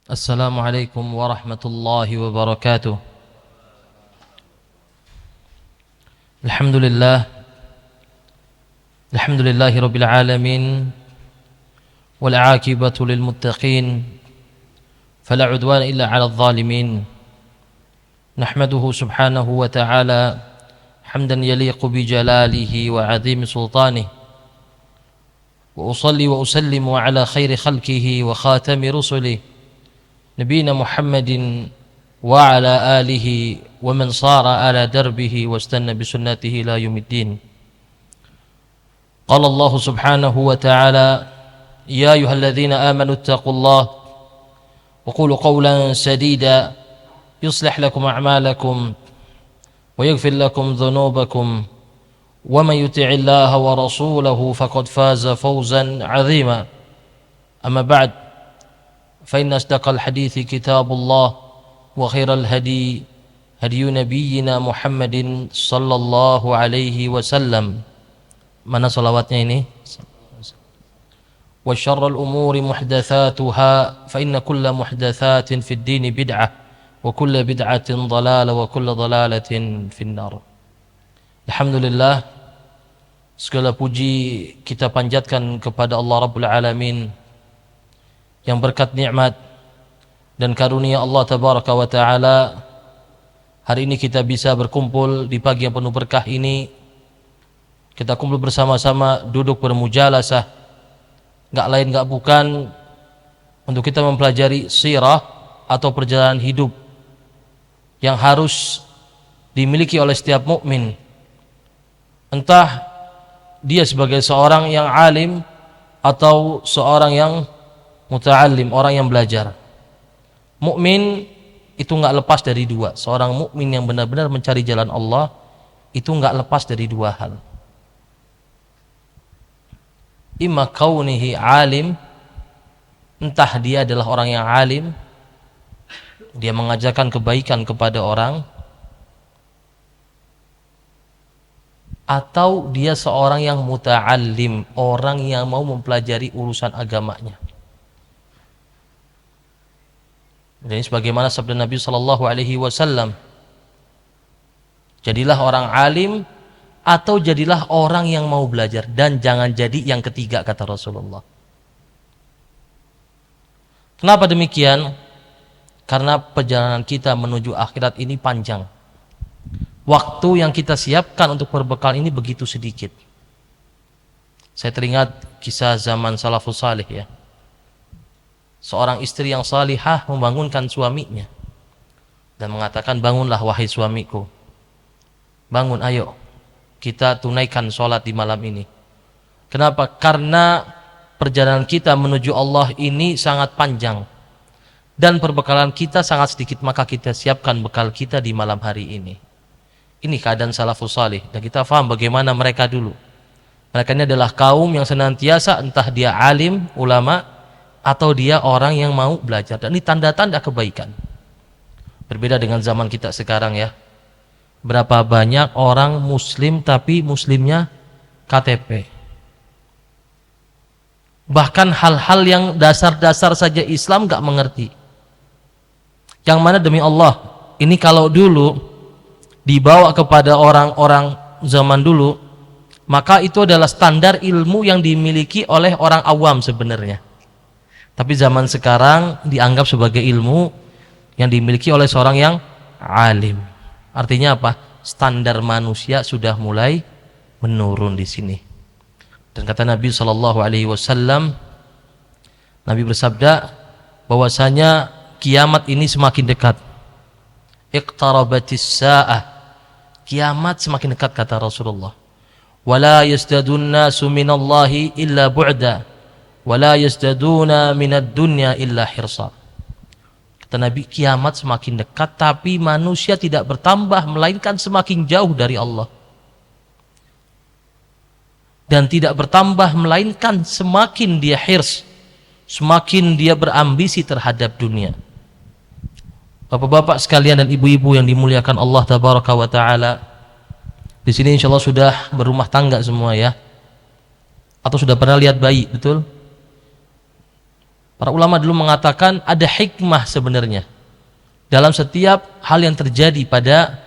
Assalamualaikum warahmatullahi wabarakatuh. Alhamdulillah, alhamdulillahi rabbil alamin, wal aqibatu lil muttaqin, fala udwana illa 'alal zalimin. Nahmaduhu subhanahu wa ta'ala hamdan yaliqu bi jalalihi wa 'azimi sultanihi. Wa usalli wa usallimu ala khairi khalqihi wa khatami rusulihi نبينا محمد وعلى آله ومن صار على دربه واستنى بسنته إلى يوم الدين. قال الله سبحانه وتعالى: يا أيها الذين آمنوا اتقوا الله وقولوا قولا سديدا يصلح لكم أعمالكم ويغفر لكم ذنوبكم ومن يطع الله ورسوله فقد فاز فوزا عظيما. أما بعد، فإن أصدق الحديث كتاب الله وخير الهدي هدي نبينا محمد صلى الله عليه وسلم. Mana salawatnya ini? وشر الأمور محدثاتها فإن كل محدثات في الدين بدعة وكل بدعة ضلالة وكل ضلالة في النار. Alhamdulillah, segala puji kita panjatkan kepada Allah Rabbul Alamin yang berkat nikmat dan karunia Allah Tabaraka wa Ta'ala, hari ini kita bisa berkumpul di pagi yang penuh berkah ini. Kita kumpul bersama-sama, duduk bermujalasah, gak lain gak bukan untuk kita mempelajari sirah atau perjalanan hidup yang harus dimiliki oleh setiap mukmin, entah dia sebagai seorang yang alim atau seorang yang muta'allim, orang yang belajar. Mukmin itu enggak lepas dari dua. Seorang mukmin yang benar-benar mencari jalan Allah itu enggak lepas dari dua hal. Imma kaunihi alim, entah dia adalah orang yang alim, dia mengajarkan kebaikan kepada orang, atau dia seorang yang muta'allim, orang yang mau mempelajari urusan agamanya. Dan sebagaimana sabda Nabi sallallahu alaihi wasallam, jadilah orang alim atau jadilah orang yang mau belajar, dan jangan jadi yang ketiga, kata Rasulullah. Kenapa demikian? Karena perjalanan kita menuju akhirat ini panjang. Waktu yang kita siapkan untuk berbekal ini begitu sedikit. Saya teringat kisah zaman salafus salih ya. Seorang istri yang salihah membangunkan suaminya dan mengatakan, bangunlah wahai suamiku, bangun, ayo kita tunaikan sholat di malam ini. Kenapa? Karena perjalanan kita menuju Allah ini sangat panjang dan perbekalan kita sangat sedikit, maka kita siapkan bekal kita di malam hari ini. Ini keadaan salafus salih, dan kita faham bagaimana mereka dulu. Mereka ini adalah kaum yang senantiasa, entah dia alim, ulama, atau dia orang yang mau belajar, dan ini tanda-tanda kebaikan. Berbeda dengan zaman kita sekarang ya. Berapa banyak orang muslim tapi muslimnya KTP. Bahkan hal-hal yang dasar-dasar saja Islam gak mengerti. Yang mana demi Allah, ini kalau dulu dibawa kepada orang-orang zaman dulu, maka itu adalah standar ilmu yang dimiliki oleh orang awam sebenarnya. Tapi zaman sekarang dianggap sebagai ilmu yang dimiliki oleh seorang yang alim. Artinya apa? Standar manusia sudah mulai menurun di sini. Dan kata Nabi sallallahu alaihi wasallam, Nabi bersabda bahwasanya kiamat ini semakin dekat. Iqtarabatis saah. Kiamat semakin dekat, kata Rasulullah. Wala yasdadun nasu minallahi illa bu'da. Wala yasdaduna minad dunya illa hirsa. Kata Nabi, kiamat semakin dekat tapi manusia tidak bertambah melainkan semakin jauh dari Allah. Dan tidak bertambah melainkan semakin dia hirs, semakin dia berambisi terhadap dunia. Bapak-bapak sekalian dan ibu-ibu yang dimuliakan Allah Tabaraka wa Ta'ala, di sini insyaallah sudah berumah tangga semua ya. Atau sudah pernah lihat bayi, betul? Para ulama dulu mengatakan ada hikmah sebenarnya dalam setiap hal yang terjadi pada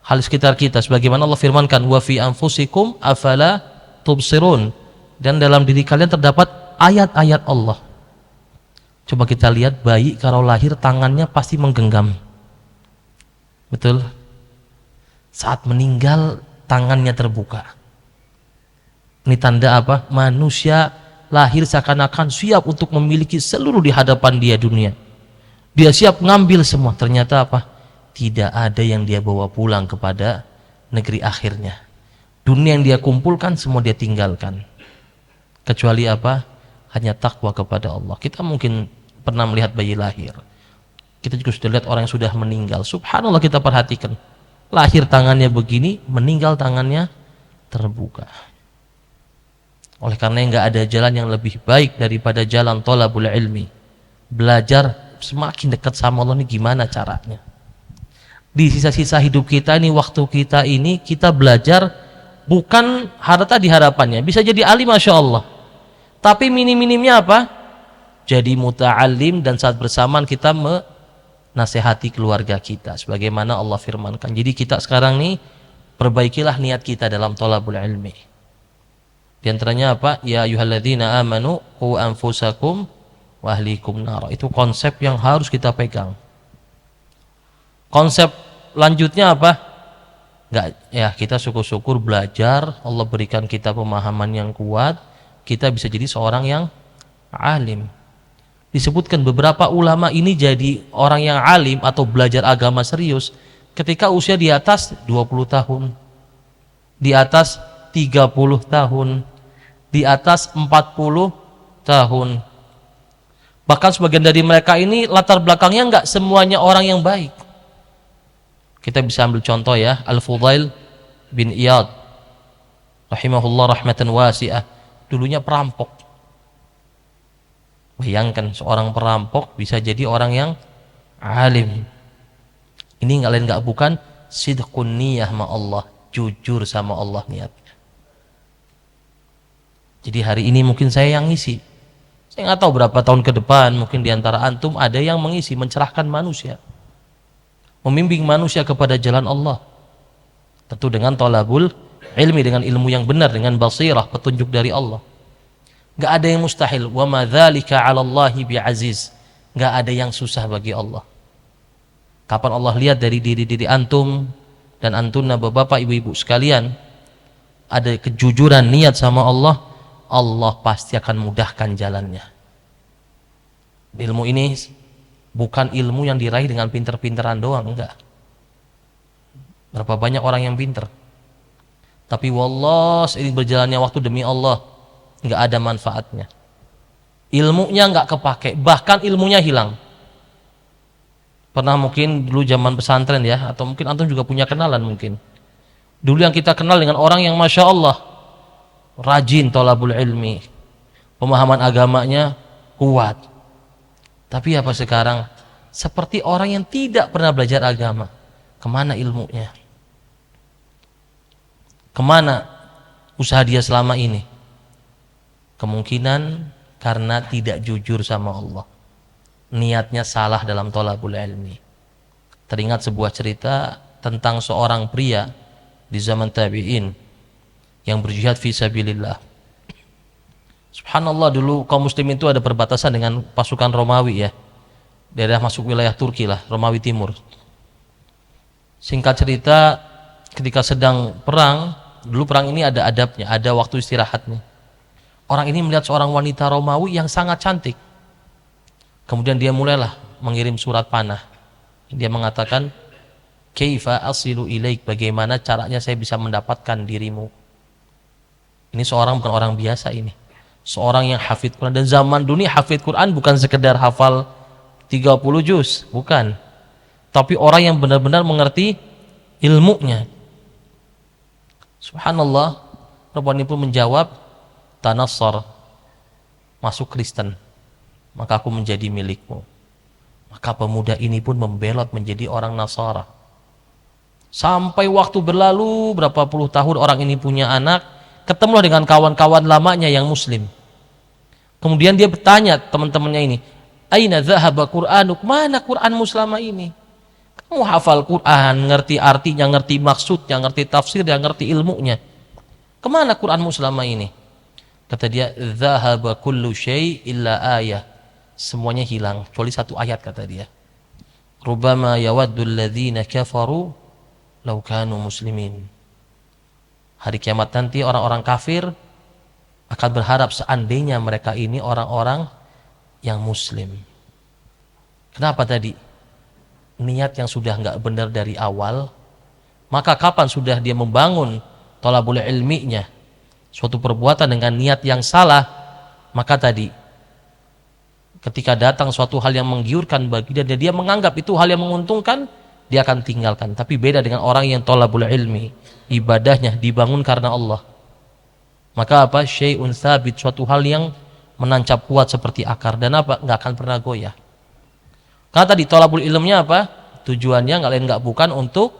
hal sekitar kita, sebagaimana Allah firmankan wa fi anfusikum afala tubsirun, dan dalam diri kalian terdapat ayat-ayat Allah. Coba kita lihat, bayi kalau lahir tangannya pasti menggenggam, betul? Saat meninggal tangannya terbuka. Ini tanda apa? Manusia lahir seakan-akan siap untuk memiliki seluruh di hadapan dia dunia. Dia siap ngambil semua. Ternyata apa? Tidak ada yang dia bawa pulang kepada negeri akhirnya. Dunia yang dia kumpulkan semua dia tinggalkan. Kecuali apa? Hanya takwa kepada Allah. Kita mungkin pernah melihat bayi lahir. Kita juga sudah lihat orang yang sudah meninggal. Subhanallah, kita perhatikan. Lahir tangannya begini, meninggal tangannya terbuka. Oleh karena nggak ada jalan yang lebih baik daripada jalan thalabul ilmi. Belajar semakin dekat sama Allah, ini gimana caranya? Di sisa-sisa hidup kita ini, waktu kita ini, kita belajar bukan harta di hadapannya. Bisa jadi alim, masya Allah. Tapi minim-minimnya apa? Jadi muta'alim, dan saat bersamaan kita menasehati keluarga kita. Sebagaimana Allah firmankan. Jadi kita sekarang nih, perbaikilah niat kita dalam thalabul ilmi. Di antaranya apa? Ya ayyuhalladzina amanu qu anfusakum wa ahlikum nar. Itu konsep yang harus kita pegang. Konsep lanjutnya apa? Enggak, ya kita syukur-syukur belajar, Allah berikan kita pemahaman yang kuat, kita bisa jadi seorang yang alim. Disebutkan beberapa ulama ini jadi orang yang alim atau belajar agama serius ketika usia di atas 20 tahun. Di atas 30 tahun, di atas 40 tahun. Bahkan sebagian dari mereka ini latar belakangnya enggak semuanya orang yang baik. Kita bisa ambil contoh ya, Al-Fudail bin Iyad rahimahullah rahmatan wasi'ah. Dulunya perampok. Bayangkan seorang perampok bisa jadi orang yang alim. Ini enggak lain enggak bukan sidqun niyah ma Allah, jujur sama Allah niat. Jadi hari ini mungkin saya yang ngisi. Saya nggak tahu berapa tahun ke depan mungkin diantara antum ada yang mengisi, mencerahkan manusia, membimbing manusia kepada jalan Allah. Tentu dengan thalabul ilmi, dengan ilmu yang benar, dengan basirah, petunjuk dari Allah. Nggak ada yang mustahil. Wa ma dzalika 'ala Allahi bi'aziz. Nggak ada yang susah bagi Allah. Kapan Allah lihat dari diri-diri antum dan antunna, bapak, ibu-ibu sekalian, ada kejujuran niat sama Allah, Allah pasti akan mudahkan jalannya. Ilmu ini bukan ilmu yang diraih dengan pinter-pinteran doang, enggak. Berapa banyak orang yang pinter, tapi wallah seiring berjalannya waktu demi Allah enggak ada manfaatnya. Ilmunya enggak kepake, bahkan ilmunya hilang. Pernah mungkin dulu zaman pesantren ya, atau mungkin antum juga punya kenalan mungkin. Dulu yang kita kenal dengan orang yang masya Allah rajin thalabul ilmi, pemahaman agamanya kuat. Tapi apa sekarang? Seperti orang yang tidak pernah belajar agama. Kemana ilmunya? Kemana usaha dia selama ini? Kemungkinan karena tidak jujur sama Allah. Niatnya salah dalam thalabul ilmi. Teringat sebuah cerita tentang seorang pria di zaman tabi'in yang berjihad fi sabilillah. Subhanallah, dulu kaum muslimin itu ada perbatasan dengan pasukan Romawi ya. Daerah masuk wilayah Turki lah, Romawi Timur. Singkat cerita, ketika sedang perang, dulu perang ini ada adabnya, ada waktu istirahatnya. Orang ini melihat seorang wanita Romawi yang sangat cantik. Kemudian dia mulailah mengirim surat panah. Dia mengatakan, "Kaifa asilu ilaik?" Bagaimana caranya saya bisa mendapatkan dirimu? Ini seorang bukan orang biasa ini. Seorang yang hafidh Quran, dan zaman dunia hafidh Quran bukan sekedar hafal 30 juz, bukan. Tapi orang yang benar-benar mengerti ilmunya. Subhanallah, perempuan ini pun menjawab, "Tanassar," masuk Kristen, maka aku menjadi milikmu. Maka pemuda ini pun membelot menjadi orang Nasara. Sampai waktu berlalu berapa puluh tahun, orang ini punya anak, ketemulah dengan kawan-kawan lamanya yang muslim. Kemudian dia bertanya teman-temannya ini, aina dhahaba Qur'anuk, mana Qur'anmu selama ini? Kamu hafal Qur'an, ngerti artinya, ngerti maksudnya, ngerti tafsirnya, ngerti ilmunya. Kemana Qur'anmu selama ini? Kata dia, dhahaba kullu syai' illa ayah. Semuanya hilang, kecuali satu ayat, kata dia. Rubbama yawaddul ladzina kafaru law kanu muslimin. Hari kiamat nanti orang-orang kafir akan berharap seandainya mereka ini orang-orang yang muslim. Kenapa tadi? Niat yang sudah enggak benar dari awal, maka kapan sudah dia membangun thalabul ilminya, suatu perbuatan dengan niat yang salah, maka tadi ketika datang suatu hal yang menggiurkan bagi dia, dia menganggap itu hal yang menguntungkan, dia akan tinggalkan. Tapi beda dengan orang yang thalabul ilmi, ibadahnya dibangun karena Allah. Maka apa? Syai'un tsabit, suatu hal yang menancap kuat seperti akar, dan apa? Enggak akan pernah goyah. Karena tadi thalabul ilmnya apa? Tujuannya enggak lain enggak bukan untuk,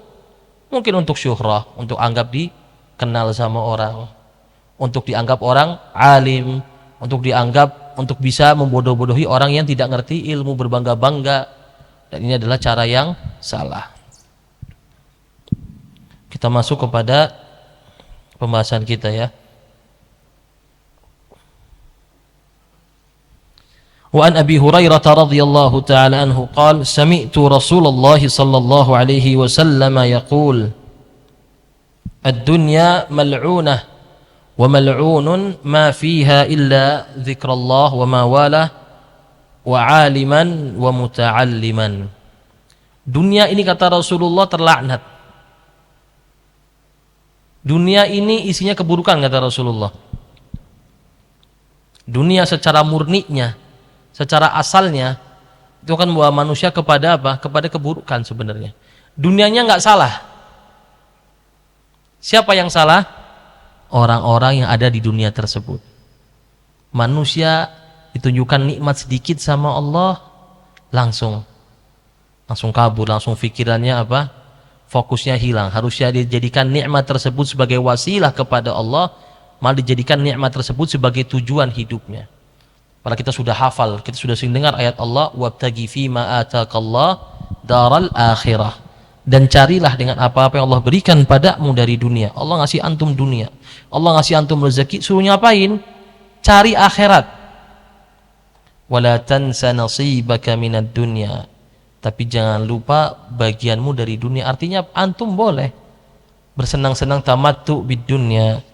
mungkin untuk syuhrah, untuk anggap dikenal sama orang, untuk dianggap orang alim, untuk dianggap untuk bisa membodoh-bodohi orang yang tidak ngerti ilmu, berbangga-bangga. Dan ini adalah cara yang salah. Kita masuk kepada pembahasan kita ya. Wa an Abi Hurairah radhiyallahu ta'ala anhu qala sami'tu Rasulullah sallallahu alaihi wasallam yaqul ad-dunya mal'unah wa mal'unun ma fiha illa dzikrullah wa ma walah wa 'aliman wa muta'alliman. Dunia ini, kata Rasulullah, terlaknat. Dunia ini isinya keburukan, kata Rasulullah. Dunia secara murninya, secara asalnya itu akan membawa manusia kepada apa? Kepada keburukan sebenarnya. Dunianya nggak salah. Siapa yang salah? Orang-orang yang ada di dunia tersebut. Manusia ditunjukkan nikmat sedikit sama Allah, langsung kabur, langsung pikirannya apa? Fokusnya hilang. Harusnya dijadikan nikmat tersebut sebagai wasilah kepada Allah, malah dijadikan nikmat tersebut sebagai tujuan hidupnya. Padahal kita sudah hafal, kita sudah sering dengar ayat Allah, wabtaghi fima ataakallah daral akhirah, dan carilah dengan apa-apa yang Allah berikan padamu dari dunia. Allah ngasih antum dunia, Allah ngasih antum rezeki, suruh ngapain? Cari akhirat. Wala tansa nasibaka minad dunya, tapi jangan lupa bagianmu dari dunia. Artinya antum boleh bersenang-senang tamattu bid dunya,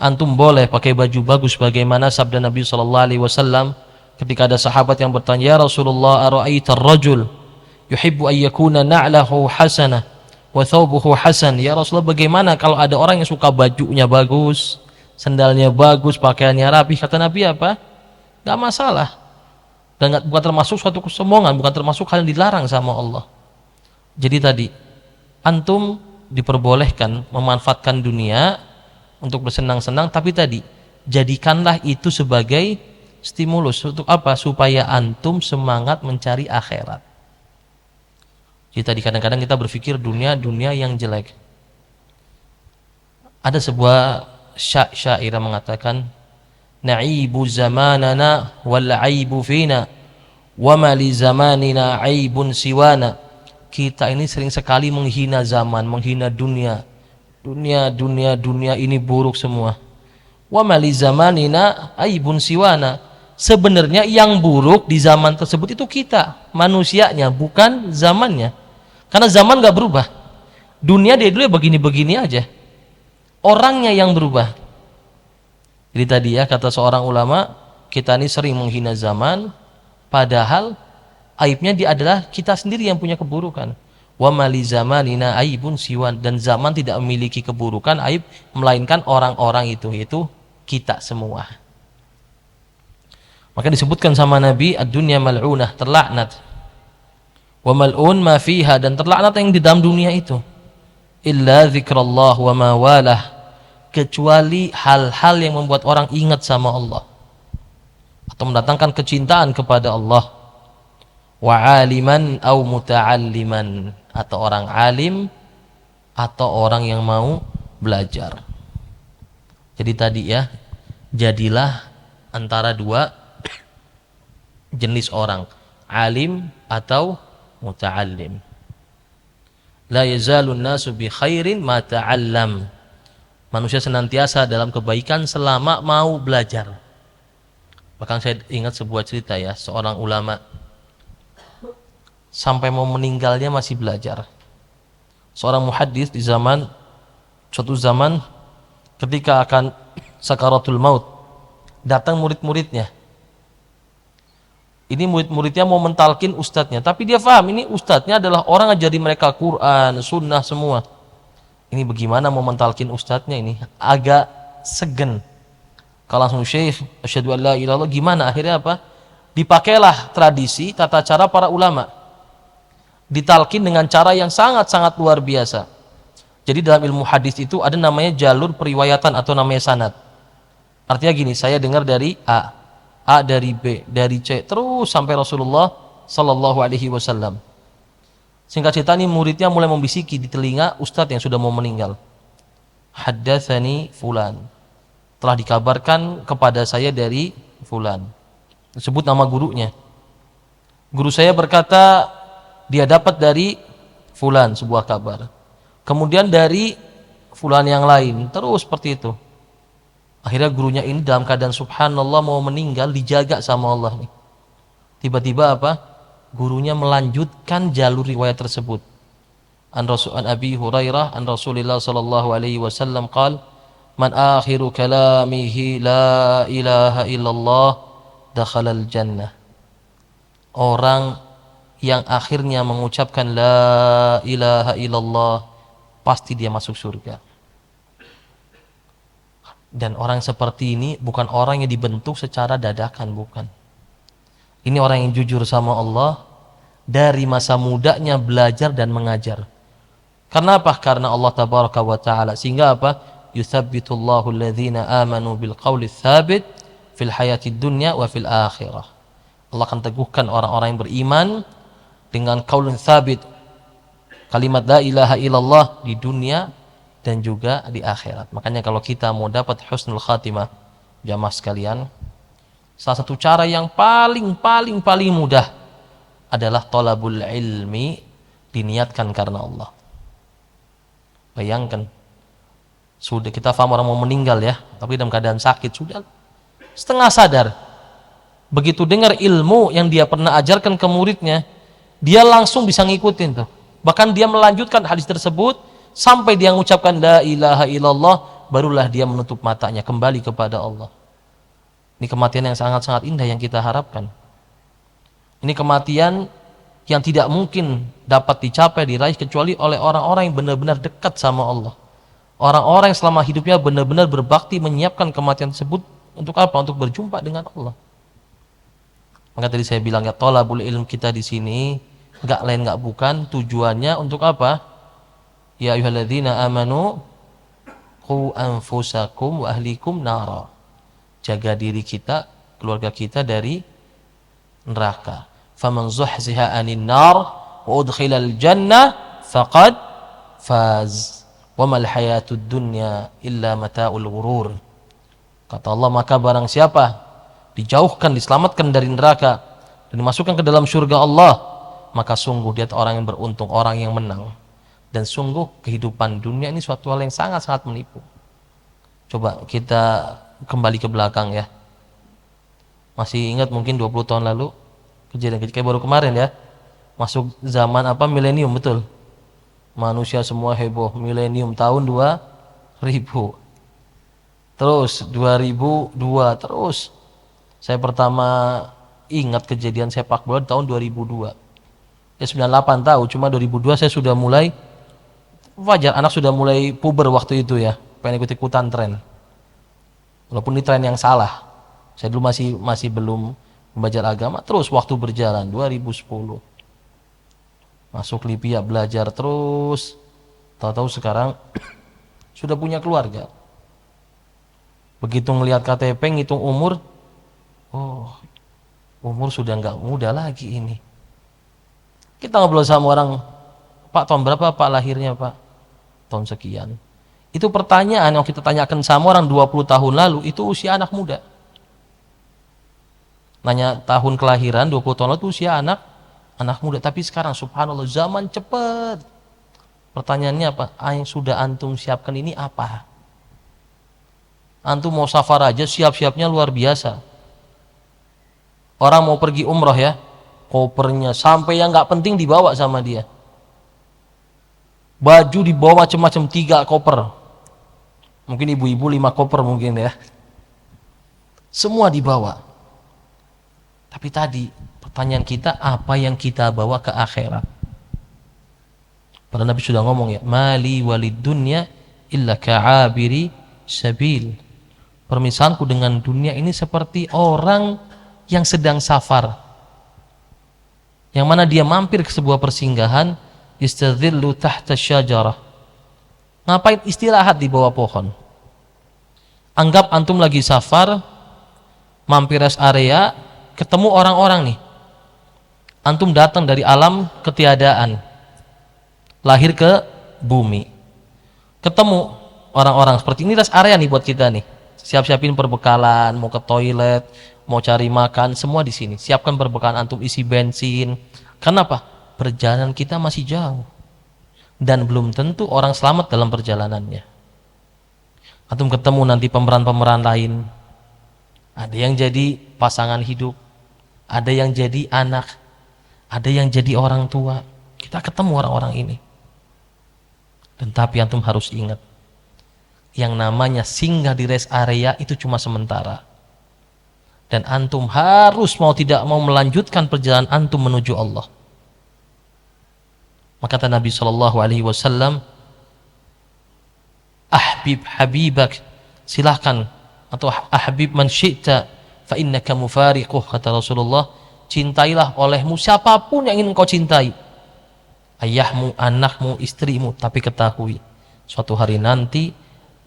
antum boleh pakai baju bagus bagaimana sabda Nabi SAW ketika ada sahabat yang bertanya, ya Rasulullah, ara'aita ar-rajul yuhibbu an yakuna na'lahu hasanah wa thawbuhu hasan. Ya Rasulullah, bagaimana kalau ada orang yang suka bajunya bagus, sandalnya bagus, pakaiannya rapi? Kata Nabi apa? Gak masalah, dan bukan termasuk suatu kesombongan, bukan termasuk hal yang dilarang sama Allah. Jadi tadi antum diperbolehkan memanfaatkan dunia untuk bersenang-senang, tapi tadi jadikanlah itu sebagai stimulus untuk apa? Supaya antum semangat mencari akhirat. Jadi tadi kadang-kadang kita berpikir dunia yang jelek. Ada sebuah syair yang mengatakan, na'ibu zamanana wal 'aibu fina wa ma li zamanina 'aibun siwana. Kita ini sering sekali menghina zaman, menghina dunia. Dunia ini buruk semua. Wa mali zamanina aibun siwana. Sebenarnya yang buruk di zaman tersebut itu kita, manusianya, bukan zamannya. Karena zaman gak berubah. Dunia dia dulu ya begini-begini aja. Orangnya yang berubah. Jadi tadi ya, kata seorang ulama, kita ini sering menghina zaman, padahal aibnya dia adalah kita sendiri yang punya keburukan. Wa mali zamanina aibun siwan, dan zaman tidak memiliki keburukan, aib, melainkan orang-orang itu, yaitu kita semua. Maka disebutkan sama Nabi, ad-dunya mal'unah, terlaknat. Wa mal'un ma fiha, dan terlaknat yang di dalam dunia itu. Illa dzikrullah wa ma walah, kecuali hal-hal yang membuat orang ingat sama Allah atau mendatangkan kecintaan kepada Allah. Wa aliman au muta'alliman, atau orang alim atau orang yang mau belajar. Jadi tadi ya, jadilah antara dua jenis orang, alim atau muta'allim. La yazalun nasu bi khairin ma ta'allam. Manusia senantiasa dalam kebaikan selama mau belajar. Bahkan saya ingat sebuah cerita ya, seorang ulama sampai mau meninggalnya masih belajar. Seorang muhaddits di suatu zaman ketika akan sakaratul maut, datang murid-muridnya. Ini murid-muridnya mau mentalkin ustadznya, tapi dia paham ini ustadznya adalah orang ngajari mereka Quran, sunnah semua. Ini bagaimana mau mentalkin ustadznya, ini agak segen. Kalau langsung syekh, asyhadu an la ilaha illallah, gimana? Akhirnya apa? Dipakailah tradisi, tata cara para ulama. Ditalkin dengan cara yang sangat-sangat luar biasa. Jadi dalam ilmu hadis itu ada namanya jalur periwayatan atau namanya sanad. Artinya gini, saya dengar dari A dari B, dari C, terus sampai Rasulullah Sallallahu Alaihi Wasallam. Singkat cerita, ini muridnya mulai membisiki di telinga ustadz yang sudah mau meninggal. Haddatsani fulan. Telah dikabarkan kepada saya dari fulan. Sebut nama gurunya. Guru saya berkata dia dapat dari fulan sebuah kabar. Kemudian dari fulan yang lain, terus seperti itu. Akhirnya gurunya ini dalam keadaan subhanallah mau meninggal, dijaga sama Allah nih. Tiba-tiba apa? Gurunya melanjutkan jalur riwayat tersebut. An Abi Hurairah an Rasulillah sallallahu alaihi wasallam qala man akhiru kalamihi la ilaha illallah dakhalal jannah. Orang yang akhirnya mengucapkan la ilaha illallah pasti dia masuk surga. Dan orang seperti ini bukan orang yang dibentuk secara dadakan, bukan. Ini orang yang jujur sama Allah, dari masa mudanya belajar dan mengajar. Karena apa? Karena Allah tabaraka wa ta'ala. Sehingga apa? Yuthabbitullahu alladhina amanu bil qawli tsabit fil hayatid dunya wa fil akhirah. Allah akan teguhkan orang-orang yang beriman dengan qaulun tsabit, kalimat la ilaha illallah, di dunia dan juga di akhirat. Makanya kalau kita mau dapat husnul khatimah, jamaah sekalian, salah satu cara yang paling mudah adalah thalabul ilmi, diniatkan karena Allah. Bayangkan, sudah kita paham orang mau meninggal ya, tapi dalam keadaan sakit, sudah setengah sadar. Begitu dengar ilmu yang dia pernah ajarkan ke muridnya, dia langsung bisa ngikutin tuh. Bahkan dia melanjutkan hadis tersebut sampai dia mengucapkan la ilaha illallah, barulah dia menutup matanya kembali kepada Allah. Ini kematian yang sangat-sangat indah yang kita harapkan. Ini kematian yang tidak mungkin dapat dicapai, diraih kecuali oleh orang-orang yang benar-benar dekat sama Allah. Orang-orang yang selama hidupnya benar-benar berbakti menyiapkan kematian tersebut untuk apa? Untuk berjumpa dengan Allah. Maka tadi saya bilang ya, thalabul ilm kita di sini enggak lain enggak bukan tujuannya untuk apa? Ya ayyuhalladzina amanu qu anfusakum wa ahlikum nara. Jaga diri kita, keluarga kita dari neraka. Faman zuhziha 'anil nar wa udkhilal jannah faqad faz. Wa mal hayatud dunya illa mata'ul ghurur. Kata Allah, maka barang siapa dijauhkan, diselamatkan dari neraka dan dimasukkan ke dalam surga Allah, maka sungguh dia orang yang beruntung, orang yang menang. Dan sungguh kehidupan dunia ini suatu hal yang sangat-sangat menipu. Coba kita kembali ke belakang ya. Masih ingat mungkin 20 tahun lalu kejadian kayak baru kemarin ya. Masuk zaman apa? Milenium, betul. Manusia semua heboh, milenium tahun 2000. Terus 2002 terus. Saya pertama ingat kejadian sepak bola tahun 2002. Ya 98 tahu, cuma 2002 saya sudah mulai wajar, anak sudah mulai puber waktu itu ya, pengen ikut-ikutan tren. Walaupun ini tren yang salah. Saya dulu masih belum belajar agama, terus waktu berjalan 2010. Masuk Libya belajar terus. Tahu-tahu sekarang sudah punya keluarga. Begitu ngelihat KTP, ngitung umur, oh, umur sudah enggak muda lagi ini. Kita ngobrol sama orang, Pak, tahun berapa Pak lahirnya Pak? Tahun sekian. Itu pertanyaan yang kita tanyakan sama orang 20 tahun lalu, itu usia anak muda. Nanya tahun kelahiran 20 tahun lalu itu usia anak muda, tapi sekarang subhanallah zaman cepat. Pertanyaannya apa? Yang sudah antum siapkan ini apa? Antum mau safar aja siap-siapnya luar biasa. Orang mau pergi umroh ya, kopernya sampai yang nggak penting dibawa sama dia. Baju dibawa macam-macam 3 koper. Mungkin ibu-ibu 5 koper mungkin ya. Semua dibawa. Tapi tadi pertanyaan kita, apa yang kita bawa ke akhirat? Para Nabi sudah ngomong ya, mali walid dunya illa ka'abiri sabil. Permisalanku dengan dunia ini seperti orang yang sedang safar, yang mana dia mampir ke sebuah persinggahan, yastadhillu tahta syajarah. Ngapain istirahat di bawah pohon? Anggap antum lagi safar, mampir rest area, ketemu orang-orang nih. Antum datang dari alam ketiadaan, lahir ke bumi. Ketemu orang-orang seperti ini, rest area nih buat kita nih. Siap-siapin perbekalan, mau ke toilet, mau cari makan, semua di sini. Siapkan perbekalan antum, isi bensin. Kenapa? Perjalanan kita masih jauh. Dan belum tentu orang selamat dalam perjalanannya. Antum ketemu nanti pemeran-pemeran lain. Ada yang jadi pasangan hidup, ada yang jadi anak, ada yang jadi orang tua. Kita ketemu orang-orang ini. Dan tapi antum harus ingat, yang namanya singgah di rest area itu cuma sementara. Dan antum harus mau tidak mau melanjutkan perjalanan antum menuju Allah. Maka kata Nabi SAW, ahbib habibak, silahkan, atau ahbib man syi'ta fa innaka mufariquh, kata Rasulullah, cintailah olehmu siapapun yang ingin kau cintai, ayahmu, anakmu, istrimu, tapi ketahui suatu hari nanti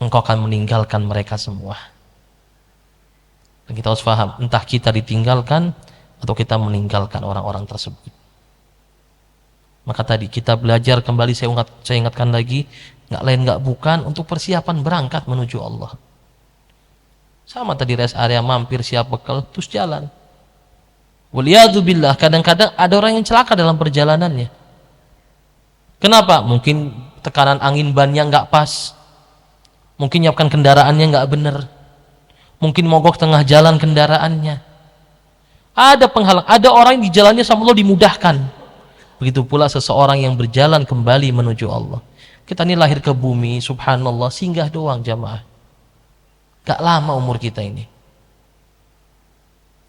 engkau akan meninggalkan mereka semua. Dan kita harus paham, entah kita ditinggalkan atau kita meninggalkan orang-orang tersebut. Maka tadi kita belajar kembali, saya ingatkan lagi, nggak lain nggak bukan untuk persiapan berangkat menuju Allah. Sama tadi rest area, mampir, siap bekal, terus jalan. Waliyadzubillah, kadang-kadang ada orang yang celaka dalam perjalanannya. Kenapa? Mungkin tekanan angin bannya nggak pas, mungkin nyiapkan kendaraannya nggak benar, mungkin mogok tengah jalan kendaraannya. Ada penghalang, ada orang yang di jalannya sama Allah dimudahkan. Begitu pula seseorang yang berjalan kembali menuju Allah. Kita ini lahir ke bumi, subhanallah, singgah doang jamaah. Gak lama umur kita ini.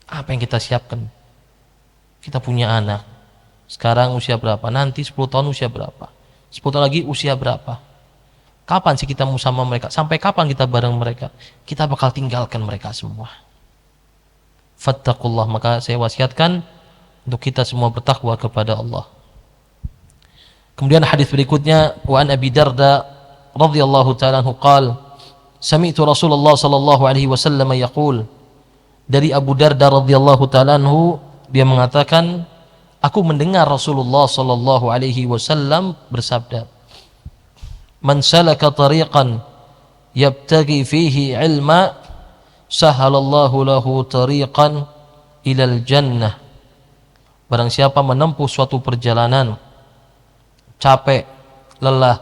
Apa yang kita siapkan? Kita punya anak. Sekarang usia berapa? Nanti 10 tahun usia berapa? 10 tahun lagi usia berapa? Kapan sih kita mau sama mereka? Sampai kapan kita bareng mereka? Kita bakal tinggalkan mereka semua. Fattaqullah, maka saya wasiatkan untuk kita semua bertakwa kepada Allah. Kemudian hadis berikutnya, wa an Abi Darda radhiyallahu ta'ala anhu qala sami'tu Rasulullah sallallahu alaihi wasallam yaqul, dari Abu Darda radhiyallahu ta'ala anhu, dia mengatakan, aku mendengar Rasulullah sallallahu alaihi wasallam bersabda, man salaka tariqan yabtaghi fihi ilma sahalallahu lahu tariqan ilal jannah. Barang siapa menempuh suatu perjalanan, capek, lelah,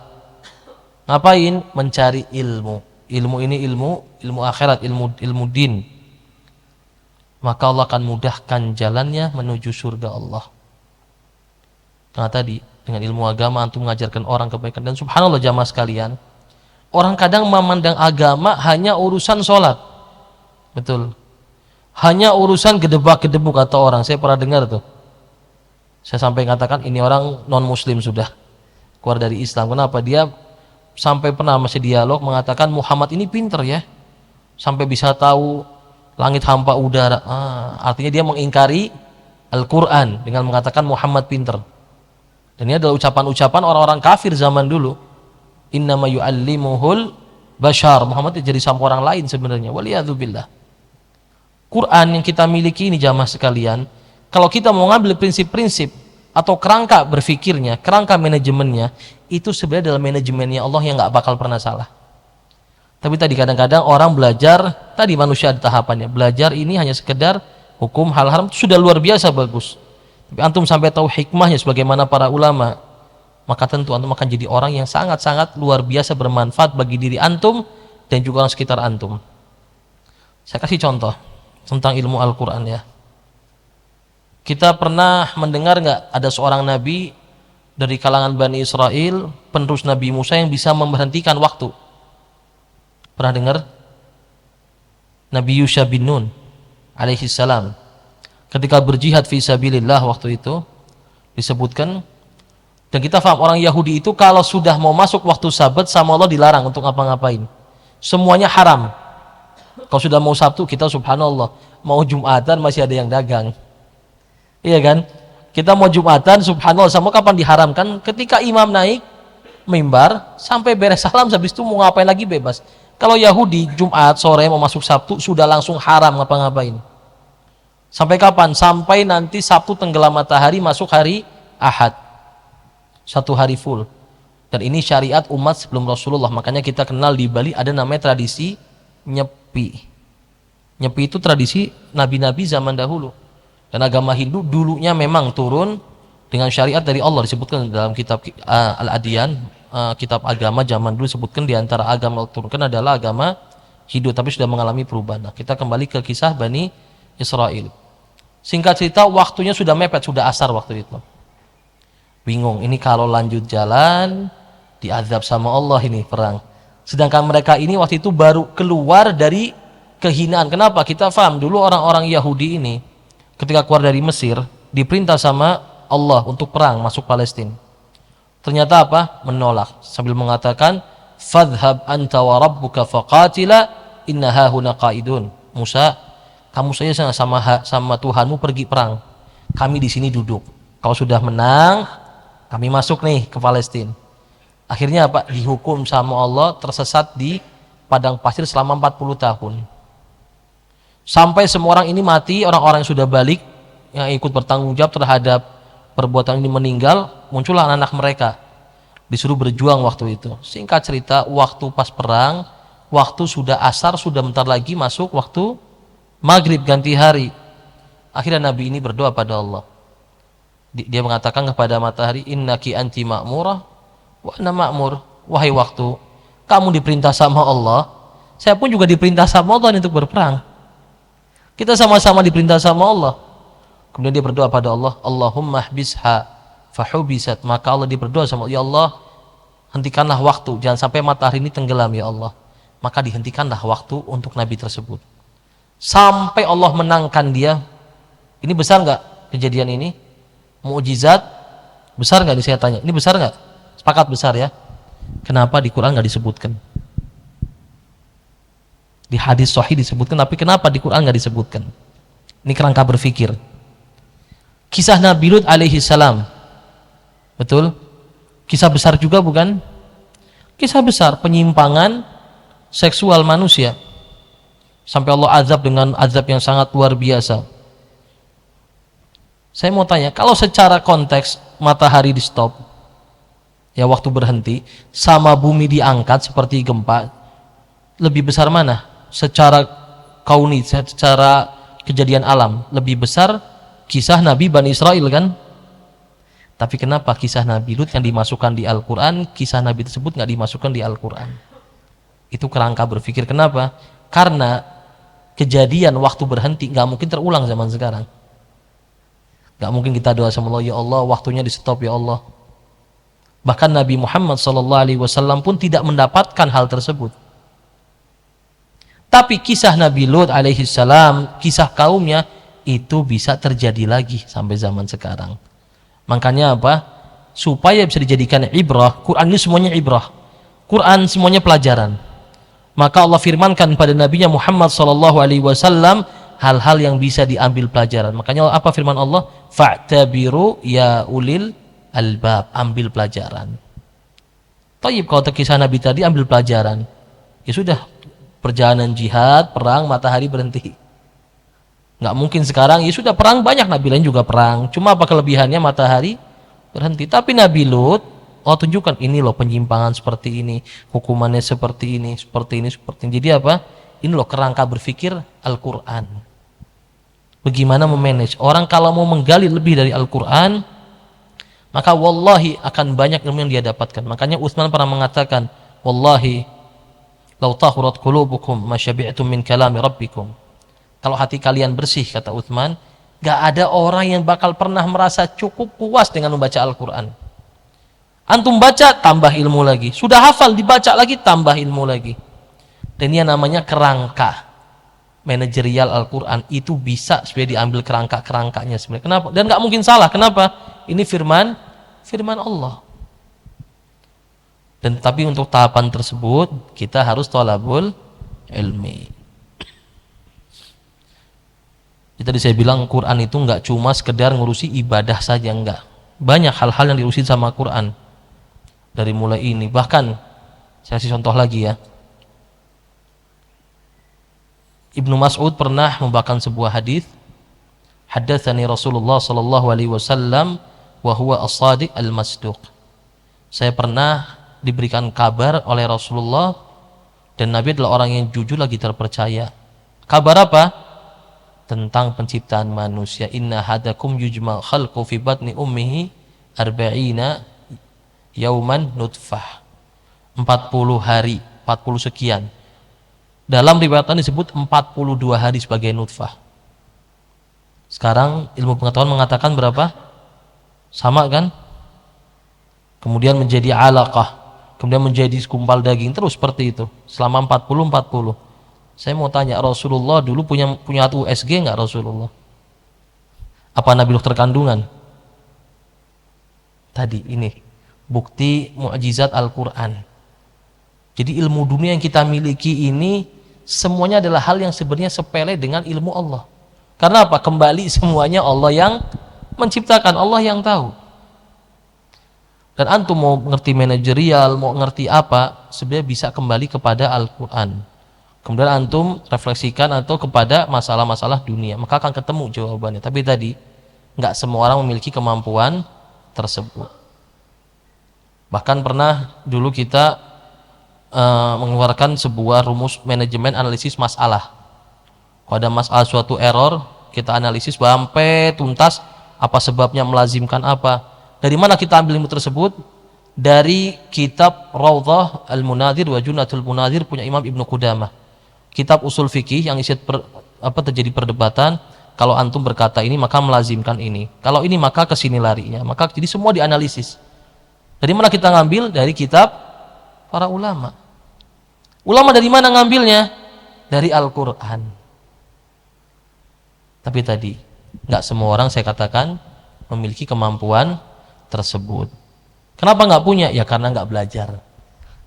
ngapain? Mencari ilmu. Ilmu ini ilmu akhirat, ilmu din. Maka Allah akan mudahkan jalannya menuju surga Allah. Karena tadi dengan ilmu agama antum mengajarkan orang kebaikan. Dan subhanallah jamaah sekalian, orang kadang memandang agama hanya urusan sholat. Betul. Hanya urusan gedebak-gedebuk kata orang. Saya pernah dengar tuh. Saya sampai katakan ini orang non muslim sudah keluar dari Islam. Kenapa? Dia sampai pernah masih dialog mengatakan Muhammad ini pinter ya, sampai bisa tahu langit hampa udara. Artinya dia mengingkari Al-Quran dengan mengatakan Muhammad pinter. Dan ini adalah ucapan-ucapan orang-orang kafir zaman dulu. Innama yu'allimuhul bashar. Muhammad itu jadi sama orang lain sebenarnya. Waliyadzubillah. Quran yang kita miliki ini jamaah sekalian, kalau kita mau ngambil prinsip-prinsip atau kerangka berfikirnya, kerangka manajemennya, itu sebenarnya adalah manajemennya Allah yang gak bakal pernah salah. Tapi tadi kadang-kadang orang belajar, tadi manusia ada tahapannya, belajar ini hanya sekedar hukum hal haram itu sudah luar biasa bagus. Tapi antum sampai tahu hikmahnya sebagaimana para ulama, maka tentu antum akan jadi orang yang sangat-sangat luar biasa bermanfaat bagi diri antum dan juga orang sekitar antum. Saya kasih contoh tentang ilmu Al-Quran ya. Kita pernah mendengar nggak ada seorang nabi dari kalangan Bani Israel, penerus Nabi Musa yang bisa memberhentikan waktu? Pernah dengar? Nabi Yusha bin Nun alaihi salam ketika berjihad fi sabilillah waktu itu disebutkan, dan kita paham orang Yahudi itu kalau sudah mau masuk waktu Sabat sama Allah dilarang untuk ngapa-ngapain, semuanya haram. Kalau sudah mau Sabtu kita subhanallah, mau Jumatan masih ada yang dagang, iya kan? Kita mau Jumatan subhanallah, sama kapan diharamkan? Ketika imam naik mimbar sampai beres salam, habis itu mau ngapain lagi bebas. Kalau Yahudi Jumat sore mau masuk Sabtu sudah langsung haram ngapa-ngapain. Sampai kapan? Sampai nanti Sabtu tenggelam matahari masuk hari Ahad, 1 hari full. Dan ini syariat umat sebelum Rasulullah. Makanya kita kenal di Bali ada namanya tradisi nyepi. Nyepi itu tradisi nabi-nabi zaman dahulu. Dan agama Hindu dulunya memang turun dengan syariat dari Allah, disebutkan dalam kitab Al-Adyan, kitab agama zaman dulu, disebutkan di antara agama yang turunkan adalah agama Hindu, tapi sudah mengalami perubahan. Nah, kita kembali ke kisah Bani Israel. Singkat cerita, waktunya sudah mepet, sudah asar waktu itu. Bingung, ini kalau lanjut jalan diazab sama Allah ini perang. Sedangkan mereka ini waktu itu baru keluar dari kehinaan. Kenapa? Kita paham dulu orang-orang Yahudi ini ketika keluar dari Mesir diperintah sama Allah untuk perang masuk Palestina. Ternyata apa? Menolak sambil mengatakan fadhhab anta wa rabbuka faqatila inna hahuna qaidun. Musa, kamu saja sama Tuhanmu pergi perang. Kami di sini duduk. Kalau sudah menang, kami masuk nih ke Palestina. Akhirnya apa? Dihukum sama Allah, tersesat di padang pasir selama 40 tahun. Sampai semua orang ini mati, orang-orang yang sudah balik yang ikut bertanggung jawab terhadap perbuatan ini meninggal, muncullah anak-anak mereka disuruh berjuang waktu itu. Singkat cerita, waktu pas perang, waktu sudah asar, sudah bentar lagi masuk waktu maghrib ganti hari. Akhirnya Nabi ini berdoa pada Allah. Dia mengatakan kepada matahari, innaki anti ma'murah wa ana ma'mur. Wahai waktu, kamu diperintah sama Allah, saya pun juga diperintah sama Allah untuk berperang. Kita sama-sama diperintah sama Allah. Kemudian dia berdoa pada Allah, Allahumma hbisha fahubisat. Maka Allah dia berdoa sama Allah, ya Allah, hentikanlah waktu, jangan sampai matahari ini tenggelam ya Allah. Maka dihentikanlah waktu untuk Nabi tersebut sampai Allah menangkan dia. Ini besar nggak kejadian ini? Mukjizat besar nggak? Saya tanya, ini besar nggak? Sepakat besar ya. Kenapa di Quran nggak disebutkan? Di hadis sahih disebutkan, tapi kenapa di Quran nggak disebutkan? Ini kerangka berpikir. Kisah Nabi Lut alaihi salam, betul? Kisah besar juga bukan? Kisah besar penyimpangan seksual manusia. Sampai Allah azab dengan azab yang sangat luar biasa. Saya mau tanya, kalau secara konteks matahari di stop, ya waktu berhenti, sama bumi diangkat seperti gempa, lebih besar mana? Secara kauni, secara kejadian alam, lebih besar kisah Nabi Bani Israel kan? Tapi kenapa kisah Nabi Lut yang dimasukkan di Al-Quran, kisah Nabi tersebut nggak dimasukkan di Al-Quran? Itu kerangka berpikir. Kenapa? Karena kejadian waktu berhenti nggak mungkin terulang zaman sekarang. Nggak mungkin kita doa sama Allah, ya Allah waktunya di stop ya Allah. Bahkan Nabi Muhammad SAW pun tidak mendapatkan hal tersebut. Tapi kisah Nabi Lut alaihi salam, kisah kaumnya itu bisa terjadi lagi sampai zaman sekarang. Makanya apa? Supaya bisa dijadikan ibrah, Quran ini semuanya ibrah. Quran semuanya pelajaran. Maka Allah firmankan pada Nabinya Muhammad SAW hal-hal yang bisa diambil pelajaran. Makanya apa firman Allah? Fa'tabiru ya ulil albab, ambil pelajaran. Tayyib, kalau kisah Nabi tadi ambil pelajaran, ya sudah, perjalanan jihad, perang, matahari berhenti. Nggak mungkin sekarang, ya sudah perang banyak, Nabi lain juga perang. Cuma apa kelebihannya matahari berhenti. Tapi Nabi Lut, Allah tunjukkan ini loh penyimpangan seperti ini, hukumannya seperti ini, seperti ini, seperti ini. Jadi apa? Ini loh kerangka berpikir Al-Quran. Bagaimana memanage. Orang kalau mau menggali lebih dari Al-Quran, maka wallahi akan banyak ilmu yang dia dapatkan. Makanya Utsman pernah mengatakan, wallahi lau tahurat qulubukum ma syabi'tum min kalami rabbikum. Kalau hati kalian bersih, kata Utsman, gak ada orang yang bakal pernah merasa cukup puas dengan membaca Al-Quran. Antum baca, tambah ilmu lagi. Sudah hafal, dibaca lagi, tambah ilmu lagi. Dan ini namanya kerangka manajerial Al-Quran. Itu bisa sebenarnya diambil kerangka-kerangkanya sebenarnya. Kenapa? Dan gak mungkin salah. Kenapa? Ini firman Allah. Dan tapi untuk tahapan tersebut kita harus thalabul ilmi. Tadi saya bilang Quran itu nggak cuma sekedar ngurusi ibadah saja, enggak. Banyak hal-hal yang diurusin sama Quran. Dari mulai ini, bahkan saya kasih contoh lagi ya. Ibnu Mas'ud pernah membawakan sebuah hadis, haddatsani Rasulullah sallallahu alaihi wasallam wa huwa as-shadiq al-masduq. Saya pernah diberikan kabar oleh Rasulullah dan Nabi adalah orang yang jujur lagi terpercaya. Kabar apa? Tentang penciptaan manusia. Inna hadakum yujma khalqu fi batni ummihi arba'ina yauman nutfah. 40 hari, 40 sekian. Dalam riwayat disebut 42 hari sebagai nutfah. Sekarang ilmu pengetahuan mengatakan berapa? Sama kan? Kemudian menjadi alaqah, kemudian menjadi segumpal daging, terus seperti itu selama 40. Saya mau tanya, Rasulullah dulu punya USG nggak Rasulullah? Apa Nabi dokter kandungan? Tadi ini bukti mukjizat Al-Quran. Jadi ilmu dunia yang kita miliki ini semuanya adalah hal yang sebenarnya sepele dengan ilmu Allah. Karena apa? Kembali semuanya Allah yang menciptakan, Allah yang tahu. Dan antum mau ngerti manajerial, mau ngerti apa, sebenarnya bisa kembali kepada Al-Quran. Kemudian antum refleksikan atau kepada masalah-masalah dunia, maka akan ketemu jawabannya. Tapi tadi nggak semua orang memiliki kemampuan tersebut. Bahkan pernah dulu kita mengeluarkan sebuah rumus manajemen analisis masalah. Kalau ada masalah suatu error, kita analisis sampai tuntas apa sebabnya, melazimkan apa. Dari mana kita ambil ilmu tersebut? Dari kitab Rawdah Al-Munadhir wa Junnatul Munadhir punya Imam Ibnu Qudamah. Kitab usul fikih yang isi terjadi perdebatan, kalau antum berkata ini maka melazimkan ini, kalau ini maka kesini larinya, maka jadi semua dianalisis. Dari mana kita ngambil? Dari kitab para ulama. Ulama dari mana ngambilnya? Dari Al-Quran. Tapi tadi nggak semua orang, saya katakan, memiliki kemampuan tersebut. Kenapa nggak punya? Ya karena nggak belajar.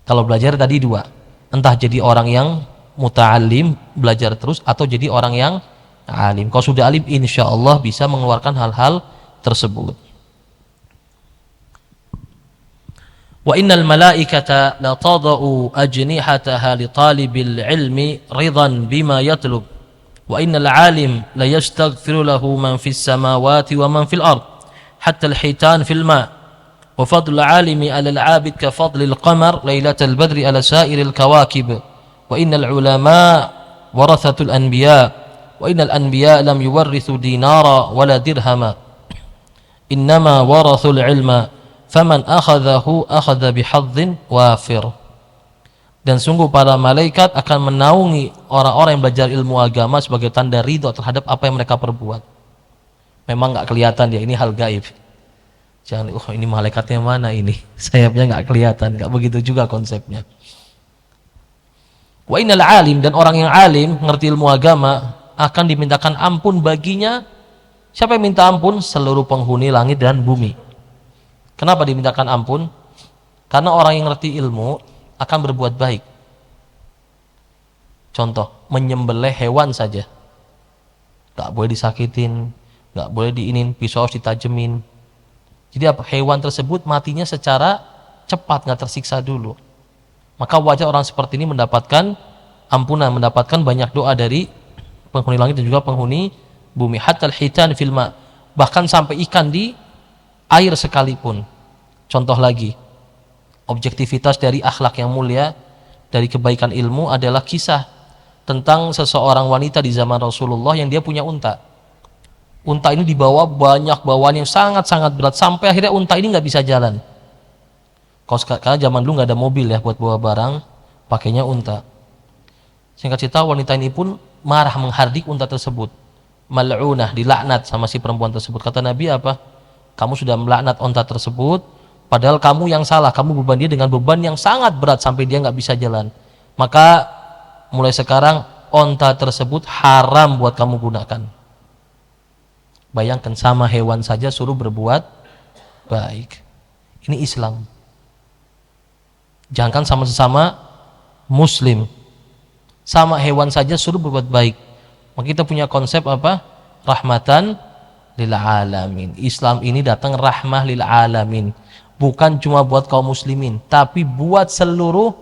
Kalau belajar tadi dua, entah jadi orang yang muta'alim, belajar terus, atau jadi orang yang alim. Kalau sudah alim, insya Allah bisa mengeluarkan hal-hal tersebut. Wa innal malaikata la tada'u ajnihataha li talibil ilmi ridan bima yatlub. Wa innal alim la yastaghfiru lahu man fis samawati wa man fil ard hatta al-hitan fil ma'. Wa fadlul alimi 'ala al-'abid ka fadlil qamar lailatal badri 'ala sa'iril kawakib. Wa innal ulama warathatul anbiya wa innal anbiya lam yuwarrithu dinara wala dirhama innama warathul ilma faman akhadhahu akhadha bihadzin wafir. Dan sungguh para malaikat akan menaungi orang-orang yang belajar ilmu agama sebagai tanda ridho terhadap apa yang mereka perbuat. Memang nggak kelihatan ya, ini hal gaib. Jangan, ini malaikatnya mana ini? Sayapnya nggak kelihatan, nggak begitu juga konsepnya. Wa innal alim, dan orang yang alim ngerti ilmu agama akan dimintakan ampun baginya. Siapa yang minta ampun? Seluruh penghuni langit dan bumi. Kenapa dimintakan ampun? Karena orang yang ngerti ilmu akan berbuat baik. Contoh, menyembelih hewan saja gak boleh disakitin, gak boleh diinin, pisau harus ditajemin. Jadi apa? Hewan tersebut matinya secara cepat, gak tersiksa dulu. Maka wajar orang seperti ini mendapatkan ampunan, mendapatkan banyak doa dari penghuni langit dan juga penghuni bumi. Hatta al-hitan fil ma', bahkan sampai ikan di air sekalipun. Contoh lagi, objektivitas dari akhlak yang mulia, dari kebaikan ilmu adalah kisah tentang seseorang wanita di zaman Rasulullah yang dia punya unta. Unta ini dibawa banyak bawaan yang sangat-sangat berat sampai akhirnya unta ini nggak bisa jalan. Karena zaman dulu nggak ada mobil ya buat bawa barang, pakainya unta. Singkat cerita wanita ini pun marah menghardik unta tersebut. Mal'unah, dilaknat sama si perempuan tersebut. Kata Nabi apa? Kamu sudah melaknat unta tersebut, padahal kamu yang salah. Kamu beban dia dengan beban yang sangat berat sampai dia nggak bisa jalan. Maka mulai sekarang unta tersebut haram buat kamu gunakan. Bayangkan, sama hewan saja suruh berbuat baik. Ini Islam. Jangankan sama sesama muslim, sama hewan saja suruh berbuat baik. Maka kita punya konsep apa? Rahmatan lil alamin. Islam ini datang rahmah lil alamin. Bukan cuma buat kaum muslimin, tapi buat seluruh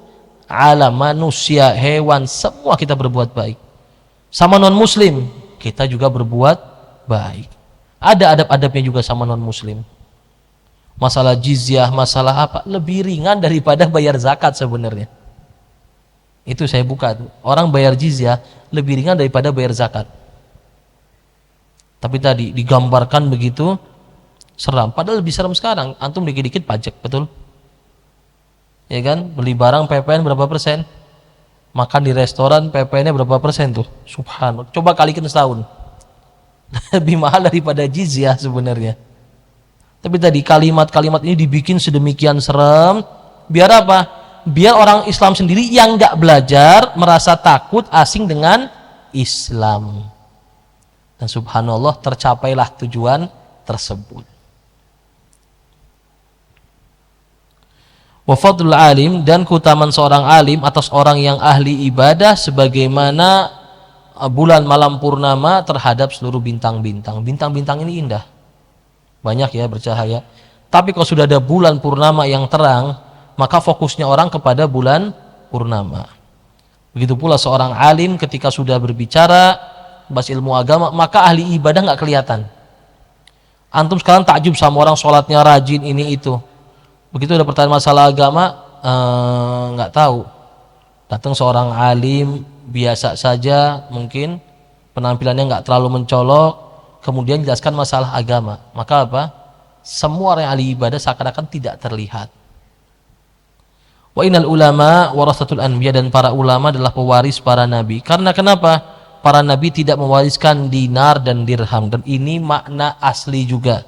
alam, manusia, hewan, semua kita berbuat baik. Sama non muslim kita juga berbuat baik. Ada adab-adabnya juga sama non muslim. Masalah jizyah, masalah apa, lebih ringan daripada bayar zakat sebenarnya. Itu saya buka tuh. Orang bayar jizyah lebih ringan daripada bayar zakat. Tapi tadi digambarkan begitu seram. Padahal lebih seram sekarang. Antum dikit-dikit pajak, betul? Ya kan? Beli barang PPN berapa persen? Makan di restoran PPN-nya berapa persen tuh? Subhanallah. Coba kalikan setahun. Lebih mahal daripada jizyah sebenarnya. Tapi tadi kalimat-kalimat ini dibikin sedemikian serem. Biar apa? Biar orang Islam sendiri yang nggak belajar merasa takut, asing dengan Islam. Dan subhanallah tercapailah tujuan tersebut. Wa fadlul alim, dan keutamaan seorang alim atas orang yang ahli ibadah sebagaimana bulan malam purnama terhadap seluruh bintang-bintang. Bintang-bintang ini indah, banyak ya bercahaya. Tapi kalau sudah ada bulan purnama yang terang, maka fokusnya orang kepada bulan purnama. Begitu pula seorang alim ketika sudah berbicara bahas ilmu agama, maka ahli ibadah nggak kelihatan. Antum sekarang takjub sama orang sholatnya rajin ini itu. Begitu ada pertanyaan masalah agama, nggak tahu. Datang seorang alim biasa saja, mungkin penampilannya nggak terlalu mencolok, kemudian jelaskan masalah agama. Maka apa? Semua orang yang ahli ibadah seakan-akan tidak terlihat. Wa innal ulama warasatul anbiya, dan para ulama adalah pewaris para nabi. Karena kenapa? Para nabi tidak mewariskan dinar dan dirham, dan ini makna asli juga.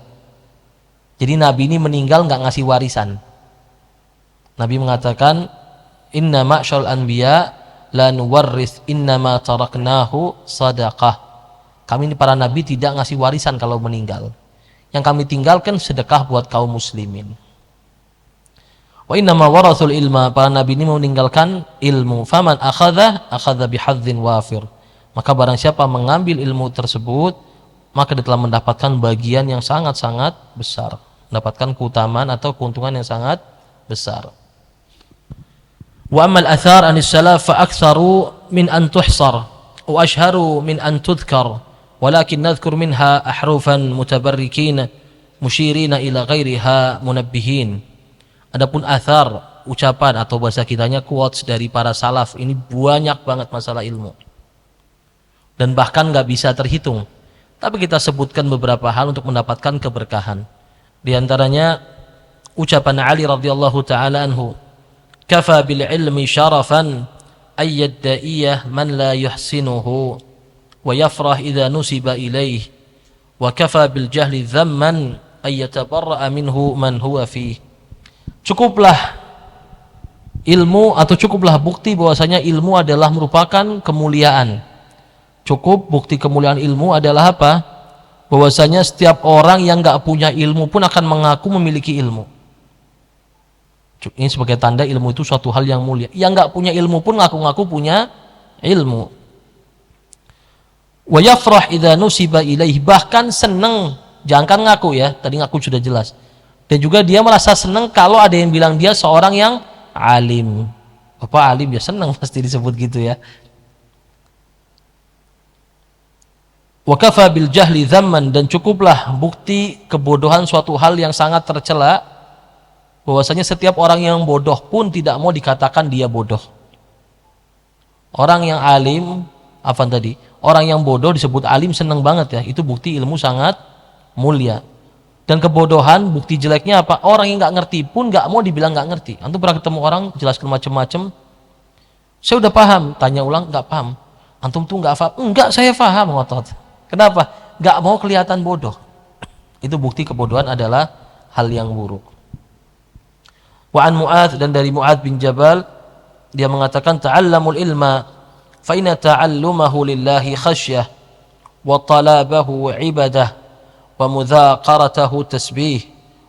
Jadi nabi ini meninggal nggak ngasih warisan. Nabi mengatakan, inna ma'syarul anbiya la nuwarris, inna ma taraknahu sadaqah. Kami ini para nabi tidak ngasih warisan kalau meninggal. Yang kami tinggalkan sedekah buat kaum muslimin. Wa inna ma warathul ilma, para nabi ini meninggalkan ilmu. Faman akhadha bihadzin wafir. Maka barang siapa mengambil ilmu tersebut, maka dia telah mendapatkan bagian yang sangat-sangat besar, mendapatkan keutamaan atau keuntungan yang sangat besar. Wa ammal athar anis salaf fa aktsaru min an tuhsar wa ashharu min an tudhkar, walakin nadhkur minha ahrufan mutabarrikin musyirina ila ghairiha munabbihin. Adapun athar, ucapan atau bahasa kitanya quotes dari para salaf, ini banyak banget masalah ilmu. Dan bahkan nggak bisa terhitung. Tapi kita sebutkan beberapa hal untuk mendapatkan keberkahan. Di antaranya ucapan Ali radhiyallahu taala anhu, "Kafa bil ilmi syarafan ay yadda'iyah man la yuhsinuhu wa yafrah idza nusiba ilaih, wa kafa bil jahli dhamman ay yatabarra'a minhu man huwa fihi." Cukuplah ilmu atau cukuplah bukti bahwasanya ilmu adalah merupakan kemuliaan. Cukup bukti kemuliaan ilmu adalah apa? Bahwasanya setiap orang yang nggak punya ilmu pun akan mengaku memiliki ilmu. Ini sebagai tanda ilmu itu suatu hal yang mulia. Yang nggak punya ilmu pun ngaku-ngaku punya ilmu. Wa yafrah idza nusiba ilaih, bahkan seneng, jangan ngaku ya, tadi ngaku sudah jelas. Dan juga dia merasa senang kalau ada yang bilang dia seorang yang alim. Bapak alim ya senang pasti disebut gitu ya. Wa kafa bil jahli dhamman, dan cukuplah bukti kebodohan suatu hal yang sangat tercela, bahwasanya setiap orang yang bodoh pun tidak mau dikatakan dia bodoh. Orang yang alim Afan tadi, orang yang bodoh disebut alim senang banget ya. Itu bukti ilmu sangat mulia. Dan kebodohan bukti jeleknya apa? Orang yang nggak ngerti pun nggak mau dibilang nggak ngerti. Antum pernah ketemu orang jelaskan macam-macam, saya udah paham, tanya ulang nggak paham. Antum tuh nggak paham, enggak saya paham, ngotot. Kenapa? Nggak mau kelihatan bodoh. Itu bukti kebodohan adalah hal yang buruk. Wa an Mu'adz, dan dari Mu'adz bin Jabal, dia mengatakan ta'allamul ilma fa inna ta'allumahu lillahi khasyah wa talabahu ibadah wa mudhaqaratahu tasbih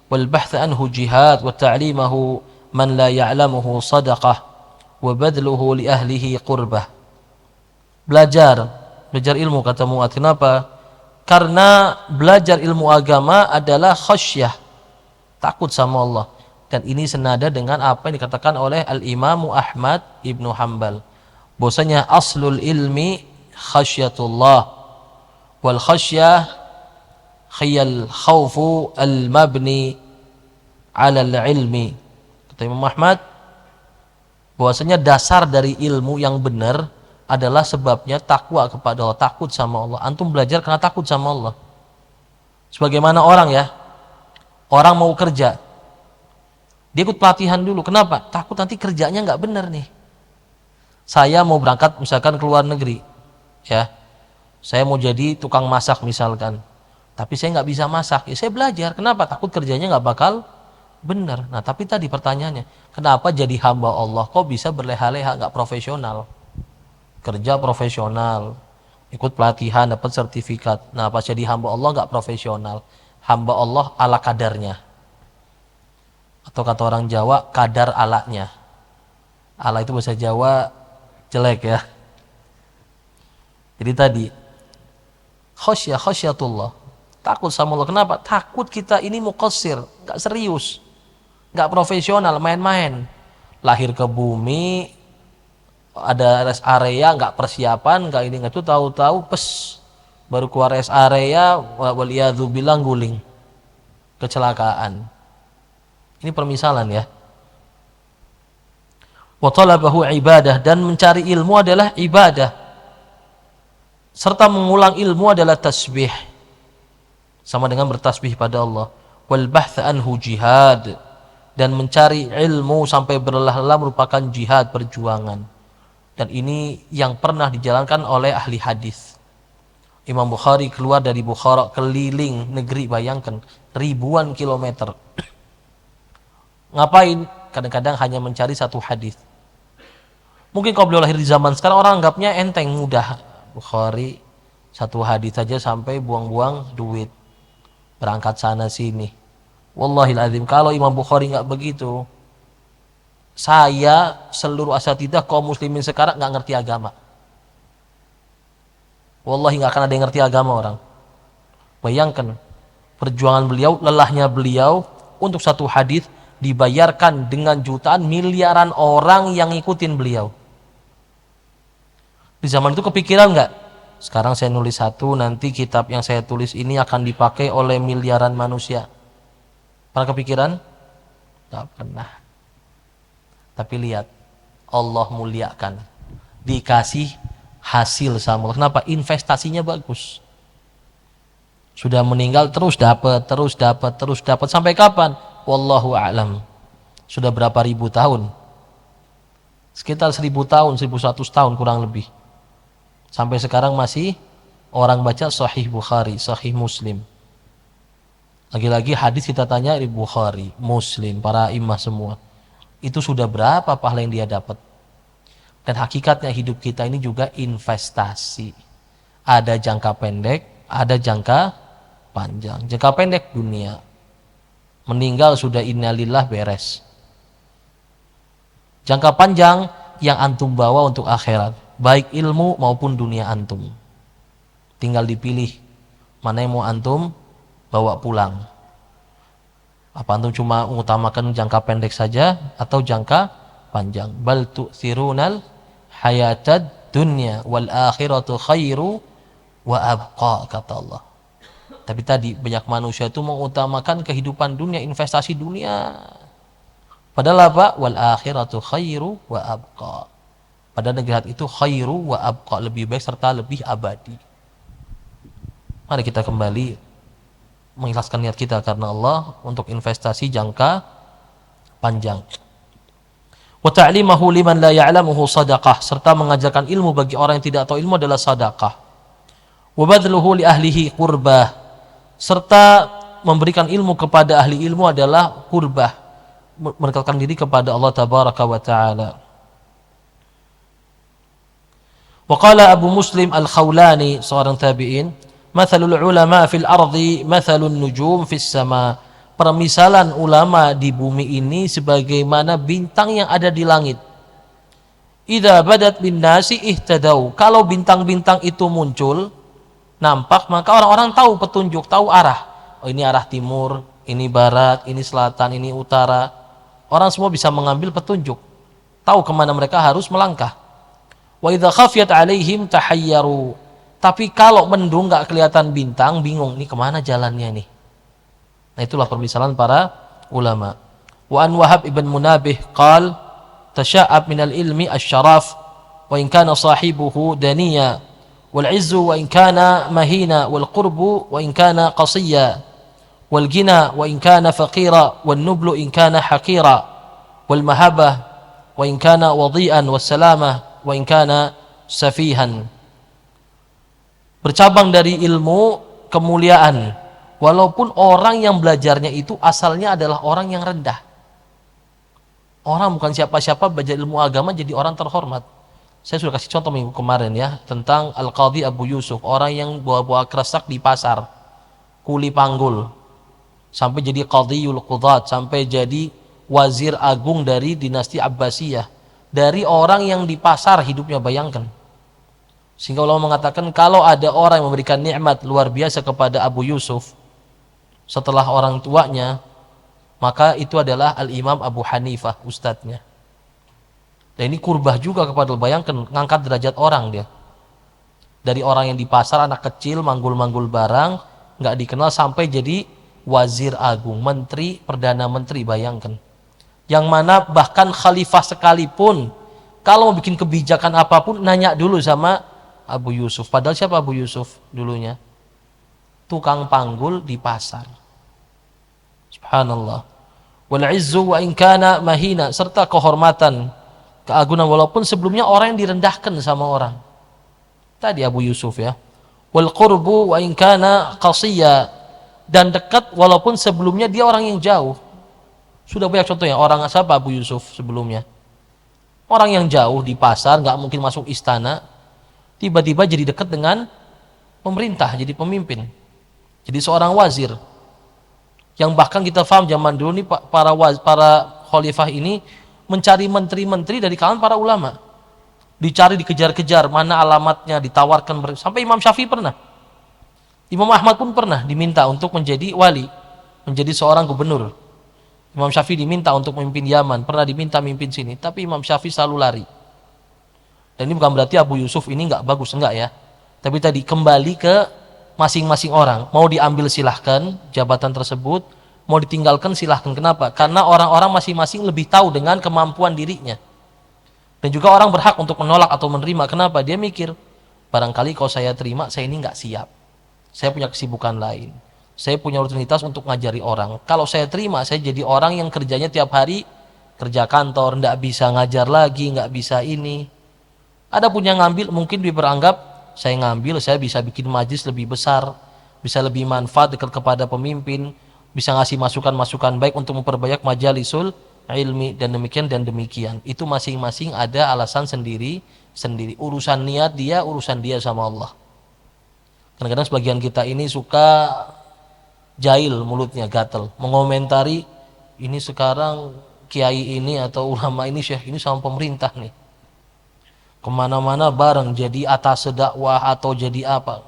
wal bahth anhu jihad wa ta'limahu man la ya'lamuhu sadaqah wa badluhu li ahlihi qurbah. Belajar ilmu, kata Mu'adz. Kenapa? Karena belajar ilmu agama adalah khasyah, takut sama Allah. Dan ini senada dengan apa yang dikatakan oleh Al-Imam Ahmad Ibnu Hanbal, bahwasanya aslul ilmi khasyatullah wal khasyah khiyal khawfu al-mabni ala al-ilmi. Kata Imam Ahmad, bahwasanya dasar dari ilmu yang benar adalah sebabnya takwa kepada Allah, takut sama Allah. Antum belajar karena takut sama Allah. Sebagaimana orang ya, orang mau kerja, dia ikut pelatihan dulu. Kenapa? Takut nanti kerjanya nggak benar nih. Saya mau berangkat misalkan ke luar negeri, ya, saya mau jadi tukang masak misalkan, tapi saya nggak bisa masak, ya saya belajar. Kenapa? Takut kerjanya nggak bakal benar. Nah tapi tadi pertanyaannya, kenapa jadi hamba Allah kok bisa berleha-leha, nggak profesional? Kerja profesional, ikut pelatihan, dapat sertifikat. Nah pas jadi hamba Allah nggak profesional. Hamba Allah ala kadarnya, atau kata orang Jawa, kadar alanya. Ala itu bahasa Jawa jelek ya. Jadi tadi khasyatullah, takut sama Allah. Kenapa? Takut kita ini muqassir, nggak serius, nggak profesional, main-main. Lahir ke bumi, ada rest area, nggak persiapan, nggak ini nggak itu, tahu-tahu pes baru keluar rest area, waliyadzubillah guling, kecelakaan. Ini permisalan ya. Wa talabahu ibadah, dan mencari ilmu adalah ibadah. Serta mengulang ilmu adalah tasbih, sama dengan bertasbih pada Allah. Wal bahth anhu jihad, dan mencari ilmu sampai berlelah-lelah merupakan jihad, perjuangan. Dan ini yang pernah dijalankan oleh ahli hadis. Imam Bukhari keluar dari Bukhara, keliling negeri, bayangkan ribuan kilometer. Ngapain? Kadang-kadang hanya mencari satu hadis. Mungkin kalau beliau lahir di zaman sekarang, orang anggapnya enteng, mudah. Bukhari satu hadis saja sampai buang-buang duit, berangkat sana sini. Wallahil azim, kalau Imam Bukhari nggak begitu, saya seluruh asatidzah kaum muslimin sekarang nggak ngerti agama. Wallahi nggak akan ada yang ngerti agama orang. Bayangkan perjuangan beliau, lelahnya beliau untuk satu hadis, dibayarkan dengan jutaan, miliaran orang yang ngikutin beliau. Di zaman itu kepikiran nggak? Sekarang saya nulis satu, nanti kitab yang saya tulis ini akan dipakai oleh miliaran manusia. Pernah kepikiran? Nggak pernah. Tapi lihat, Allah muliakan, dikasih hasil sama Allah. Kenapa? Investasinya bagus. Sudah meninggal terus dapat, sampai kapan? Wallahu a'lam. Sudah berapa ribu tahun? Sekitar 1000 tahun, 1100 tahun kurang lebih. Sampai sekarang masih orang baca Sahih Bukhari, Sahih Muslim. Lagi-lagi hadis kita tanya di Bukhari, Muslim, para imam semua. Itu sudah berapa pahala yang dia dapat. Dan hakikatnya hidup kita ini juga investasi. Ada jangka pendek, ada jangka panjang. Jangka pendek dunia, meninggal sudah innalillah, beres. Jangka panjang yang antum bawa untuk akhirat, baik ilmu maupun dunia antum. Tinggal dipilih mana yang mau antum bawa pulang. Apa antum cuma mengutamakan jangka pendek saja atau jangka panjang? Bal tu'thirunal hayatad dunya wal akhiratu khairu wa abqa, kata Allah. Tapi tadi banyak manusia itu mengutamakan kehidupan dunia, investasi dunia. Padahal apa? Wal akhiratu khairu wa abqa. pada negeri akhirat itu khairu wa abqa, lebih baik serta lebih abadi. Mari kita kembali mengikhlaskan niat kita karena Allah untuk investasi jangka panjang. Wa ta'limahu liman la ya'lamuhu sadaqah, serta mengajarkan ilmu bagi orang yang tidak tahu ilmu adalah sedekah. Wa badluhu li ahlihi qurbah, serta memberikan ilmu kepada ahli ilmu adalah qurbah, mendekatkan diri kepada Allah tabaraka wa taala. Wa qala Abu Muslim Al-Khawlani, seorang tabi'in, mathalul ulama fil ardi mathalun nujum fis sama, permisalan ulama di bumi ini sebagaimana bintang yang ada di langit. Idza badat bin nasi ihtadau, kalau bintang-bintang itu muncul, nampak, maka orang-orang tahu petunjuk, tahu arah. Oh, ini arah timur, ini barat, ini selatan, ini utara. Orang semua bisa mengambil petunjuk, tahu kemana mereka harus melangkah. Wa idza khafiyat alaihim tahayyaru, tapi kalau mendung nggak kelihatan bintang, bingung, ini kemana jalannya nih. Nah, itulah permisalan para ulama. Wa an Wahab ibn Munabih qal tasya'ab minal ilmi asy-syaraf wa in kana sahibuhu daniya wal 'izzu wa in kana mahina wal qurbu wa in kana qasiyya wal ghina wa in kana faqira wan nublu in kana haqira wal mahabbah wa in kana wadi'an was salamah wa in kana safihan. Bercabang dari ilmu kemuliaan, walaupun orang yang belajarnya itu asalnya adalah orang yang rendah. Orang bukan siapa-siapa belajar ilmu agama jadi orang terhormat. Saya sudah kasih contoh minggu kemarin ya, tentang Al-Qadhi Abu Yusuf, orang yang bawa-bawa kerasak di pasar, kuli panggul, sampai jadi Qadhiyul Qudat, sampai jadi wazir agung dari dinasti Abbasiyah. Dari orang yang di pasar hidupnya, bayangkan. Sehingga Allah mengatakan kalau ada orang yang memberikan nikmat luar biasa kepada Abu Yusuf setelah orang tuanya, maka itu adalah Al-Imam Abu Hanifah, ustadznya. Dan ini kurbah juga kepada, bayangkan, ngangkat derajat orang dia. Dari orang yang di pasar, anak kecil, manggul-manggul barang, nggak dikenal, sampai jadi wazir agung, menteri, perdana menteri, bayangkan. Yang mana bahkan khalifah sekalipun, kalau mau bikin kebijakan apapun, nanya dulu sama Abu Yusuf. Padahal siapa Abu Yusuf dulunya? Tukang panggul di pasar. Subhanallah. Wal 'izzu wa in kana mahina, serta kehormatan, keagungan, walaupun sebelumnya orang yang direndahkan sama orang. Tadi Abu Yusuf ya. Wal qurbu wa in kana qasiyya, dan dekat walaupun sebelumnya dia orang yang jauh. Sudah banyak contohnya, orang siapa Abu Yusuf sebelumnya? Orang yang jauh di pasar, nggak mungkin masuk istana, tiba-tiba jadi dekat dengan pemerintah, jadi pemimpin, jadi seorang wazir. Yang bahkan kita paham zaman dulu nih, para khalifah ini mencari menteri-menteri dari kalangan para ulama, dicari, dikejar-kejar, mana alamatnya, ditawarkan. Sampai Imam Syafi'i pernah, Imam Ahmad pun pernah diminta untuk menjadi wali, menjadi seorang gubernur. Imam Syafi'i diminta untuk memimpin Yaman, pernah diminta memimpin sini, tapi Imam Syafi'i selalu lari. Dan ini bukan berarti Abu Yusuf ini nggak bagus, enggak ya. Tapi tadi kembali ke masing-masing orang, mau diambil silahkan jabatan tersebut, mau ditinggalkan silahkan. Kenapa? Karena orang-orang masing-masing lebih tahu dengan kemampuan dirinya. Dan juga orang berhak untuk menolak atau menerima. Kenapa? Dia mikir, barangkali kalau saya terima, saya ini nggak siap, saya punya kesibukan lain, saya punya rutinitas untuk ngajari orang. Kalau saya terima, saya jadi orang yang kerjanya tiap hari kerja kantor, nggak bisa ngajar lagi, nggak bisa ini. Ada pun yang ngambil, mungkin dia beranggap, saya ngambil, saya bisa bikin majlis lebih besar, bisa lebih manfaat dekat kepada pemimpin, bisa ngasih masukan-masukan baik untuk memperbanyak majalisul ilmi, dan demikian dan demikian. Itu masing-masing ada alasan sendiri. Urusan niat dia, urusan dia sama Allah. Kadang-kadang sebagian kita ini suka jahil, mulutnya gatel, mengomentari ini sekarang kiai ini atau ulama ini, syekh ini sama pemerintah nih, kemana-mana bareng, jadi atas dakwah atau jadi apa.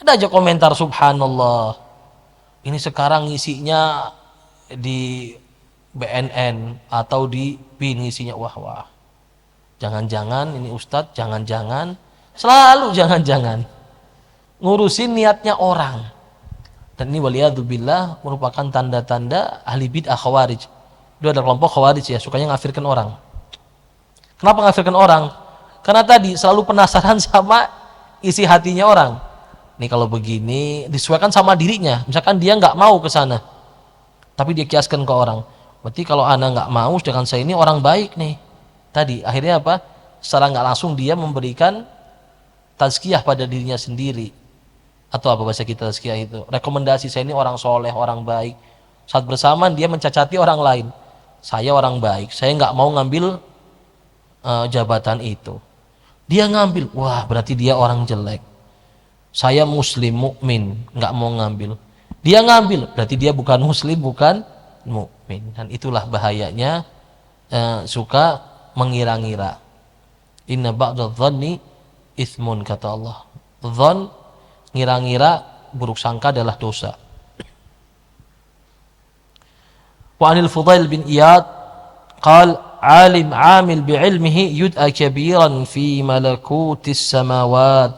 Ada aja komentar, subhanallah, ini sekarang ngisinya di BNN atau di BIN ngisinya, wah jangan-jangan ini ustadz, jangan-jangan, selalu jangan-jangan ngurusin niatnya orang. Dan ini waliyadzubillah merupakan tanda-tanda ahli bid'ah khawarij. Itu ada kelompok khawarij ya, sukanya ngafirkan orang. Kenapa ngafirkan orang? Karena tadi selalu penasaran sama isi hatinya orang. Nih kalau begini disesuaikan sama dirinya. Misalkan dia nggak mau ke sana, tapi dia kiaskan ke orang. Berarti kalau ana nggak mau, sedangkan saya ini orang baik nih. Tadi akhirnya apa? Secara nggak langsung dia memberikan tazkiyah pada dirinya sendiri. Atau apa bahasa kita tazkiyah itu? Rekomendasi saya ini orang soleh, orang baik. Saat bersamaan dia mencacati orang lain. Saya orang baik, saya nggak mau ngambil jabatan itu. Dia ngambil, wah berarti dia orang jelek. Saya muslim, mukmin, nggak mau ngambil. Dia ngambil, berarti dia bukan muslim, bukan mukmin. Dan itulah bahayanya suka mengira-ngira. Inna ba'da dhanni ithmun, kata Allah. Dhan, ngira-ngira, buruk sangka adalah dosa. Wa anil Fudail bin Iyad qal alim amil bi'ilmihi yud'a kabiran fi malakutis samawat.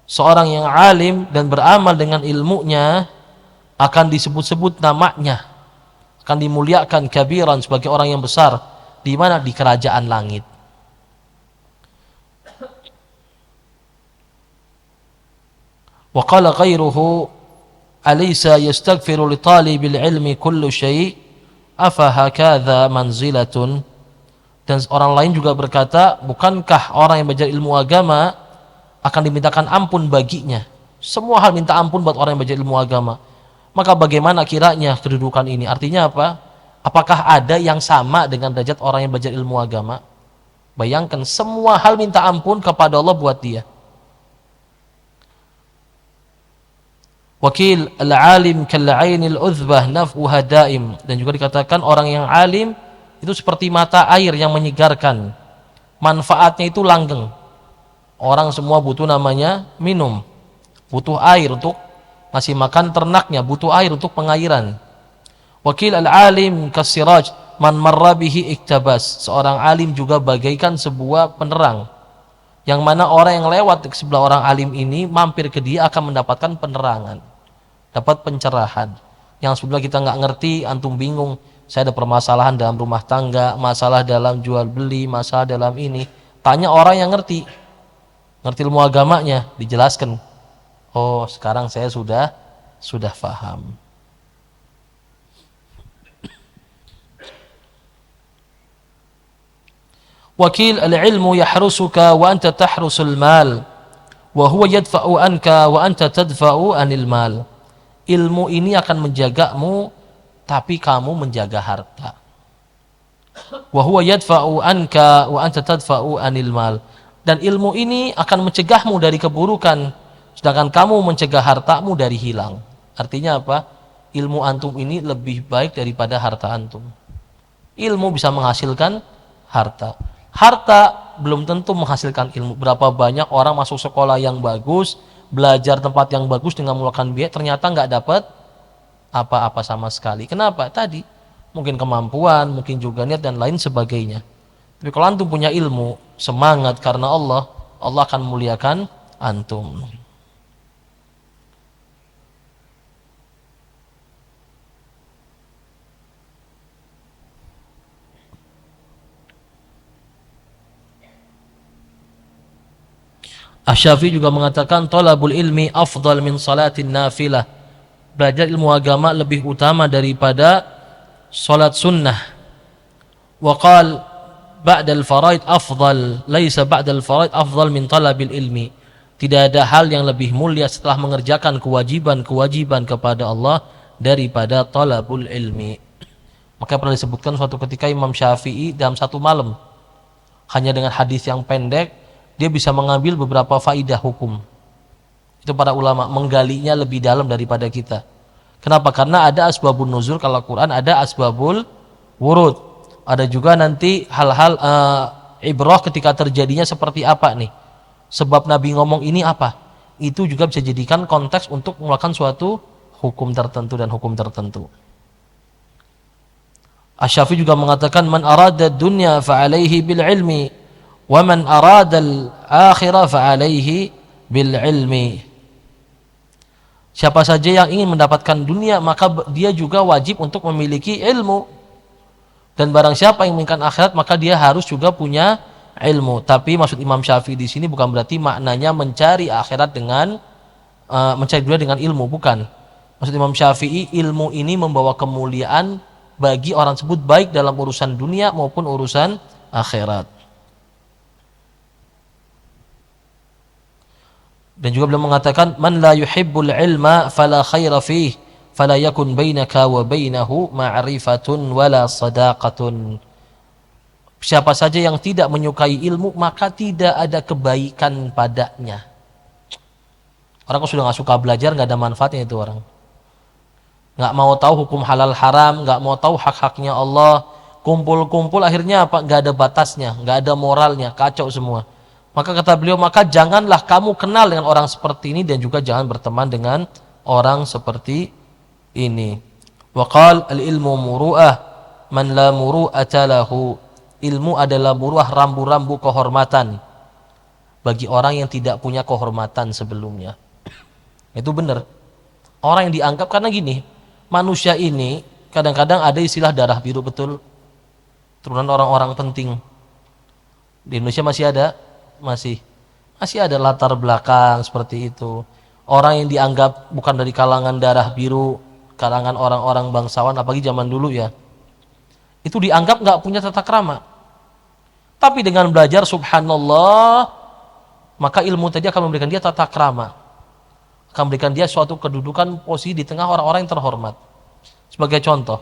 Seorang yang alim dan beramal dengan ilmunya akan disebut-sebut namanya, akan dimuliakan kabiran sebagai orang yang besar. Di mana? Di kerajaan langit. Wa qala ghairuhu alaysa yastaghfiru li talibil ilmi kullu syai' afa hakadha manzilatun. Dan orang lain juga berkata, bukankah orang yang belajar ilmu agama akan dimintakan ampun baginya? Semua hal minta ampun buat orang yang belajar ilmu agama. Maka bagaimana kiranya kedudukan ini? Artinya apa? Apakah ada yang sama dengan derajat orang yang belajar ilmu agama? Bayangkan semua hal minta ampun kepada Allah buat dia. Wakil al-alim kal-'ainil udhbah naf'uha daim. Dan juga dikatakan orang yang alim itu seperti mata air yang menyegarkan. Manfaatnya itu langgeng. Orang semua butuh namanya minum. Butuh air untuk ngasih makan ternaknya, butuh air untuk pengairan. Wakil al-alim kasiraj man marra bihi iktabas. Seorang alim juga bagaikan sebuah penerang, yang mana orang yang lewat di sebelah orang alim ini mampir ke dia akan mendapatkan penerangan, dapat pencerahan. Yang sebelah kita nggak ngerti, antum bingung, saya ada permasalahan dalam rumah tangga, masalah dalam jual beli, masalah dalam ini, tanya orang yang ngerti ilmu agamanya, dijelaskan. Oh, sekarang saya sudah paham. Wakil al-ilmu yahrusuka wa anta tahrusul mal wa huwa yadfa'u anka wa anta tadfa'u anil mal. Ilmu ini akan menjagamu, tapi kamu menjaga harta. Wa huwa yadfa'u anka wa anta tadfa'u anil mal. Dan ilmu ini akan mencegahmu dari keburukan, sedangkan kamu mencegah hartamu dari hilang. Artinya apa? Ilmu antum ini lebih baik daripada harta antum. Ilmu bisa menghasilkan harta. Harta belum tentu menghasilkan ilmu. Berapa banyak orang masuk sekolah yang bagus, belajar tempat yang bagus dengan mengeluarkan biaya, ternyata nggak dapat apa-apa sama sekali. Kenapa? Tadi mungkin kemampuan, mungkin juga niat dan lain sebagainya. Tapi kalau antum punya ilmu, semangat karena Allah, Allah akan memuliakan antum. Asy-Syafi'i juga mengatakan talabul ilmi afdal min salatin nafilah. Belajar ilmu agama lebih utama daripada salat sunnah. Wa qala ba'dal faraid afdal, laisa ba'dal faraid afdal min talabil ilmi. Tidak ada hal yang lebih mulia setelah mengerjakan kewajiban-kewajiban kepada Allah daripada talabul ilmi. Maka pernah disebutkan suatu ketika Imam Syafi'i dalam satu malam, hanya dengan hadis yang pendek, dia bisa mengambil beberapa faidah hukum. Itu para ulama menggalinya lebih dalam daripada kita. Kenapa? Karena ada asbabun nuzul, kalau Quran ada asbabul wurud. Ada juga nanti hal-hal ibrah ketika terjadinya seperti apa nih. Sebab Nabi ngomong ini apa. Itu juga bisa jadikan konteks untuk melakukan suatu hukum tertentu dan hukum tertentu. Asy-Syafi'i juga mengatakan man arada dunya fa alaihi bil ilmi wa man arada al-akhirah fa alaihi bil ilmi. Siapa saja yang ingin mendapatkan dunia, maka dia juga wajib untuk memiliki ilmu. Dan barang siapa yang menginginkan akhirat, maka dia harus juga punya ilmu. Tapi maksud Imam Syafi'i di sini bukan berarti maknanya mencari akhirat dengan mencari dunia dengan ilmu, bukan. Maksud Imam Syafi'i, ilmu ini membawa kemuliaan bagi orang tersebut baik dalam urusan dunia maupun urusan akhirat. Dan juga beliau mengatakan, man la yuhibbul ilma fala khaira fih fala yakun bainaka wa bainahu ma'rifatun wala sadaqatun. Siapa saja yang tidak menyukai ilmu, maka tidak ada kebaikan padanya. Orang kalau sudah nggak suka belajar, nggak ada manfaatnya itu orang. Nggak mau tahu hukum halal haram, nggak mau tahu hak-haknya Allah, kumpul-kumpul akhirnya apa? Nggak ada batasnya, nggak ada moralnya, kacau semua. Maka kata beliau, maka janganlah kamu kenal dengan orang seperti ini dan juga jangan berteman dengan orang seperti ini. Wa qala al-ilmu muru'ah man la muru'ata lahu. Ilmu adalah muruah, rambu-rambu kehormatan bagi orang yang tidak punya kehormatan sebelumnya. Itu benar. Orang yang dianggap, karena gini, manusia ini kadang-kadang ada istilah darah biru, betul. Turunan orang-orang penting. Di Indonesia masih ada? Masih ada latar belakang seperti itu. Orang yang dianggap bukan dari kalangan darah biru, kalangan orang-orang bangsawan, apalagi zaman dulu ya, itu dianggap nggak punya tata krama. Tapi dengan belajar, subhanallah, maka ilmu tadi akan memberikan dia tata krama, akan memberikan dia suatu kedudukan posisi di tengah orang-orang yang terhormat. Sebagai contoh,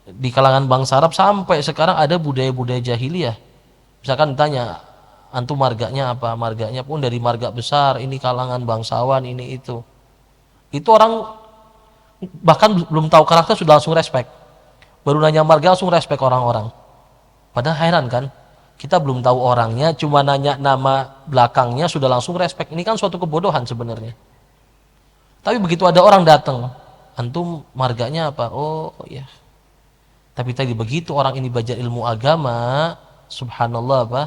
di kalangan bangsa Arab sampai sekarang ada budaya-budaya jahiliyah. Misalkan ditanya, antum marganya apa? Marganya pun dari marga besar, ini kalangan bangsawan, ini itu. Itu orang bahkan belum tahu karakter sudah langsung respect. Baru nanya marga langsung respect orang-orang. Padahal heran kan? Kita belum tahu orangnya, cuma nanya nama belakangnya sudah langsung respect. Ini kan suatu kebodohan sebenarnya. Tapi begitu ada orang datang, antum marganya apa? Oh ya. Tapi tadi begitu orang ini belajar ilmu agama, subhanallah apa?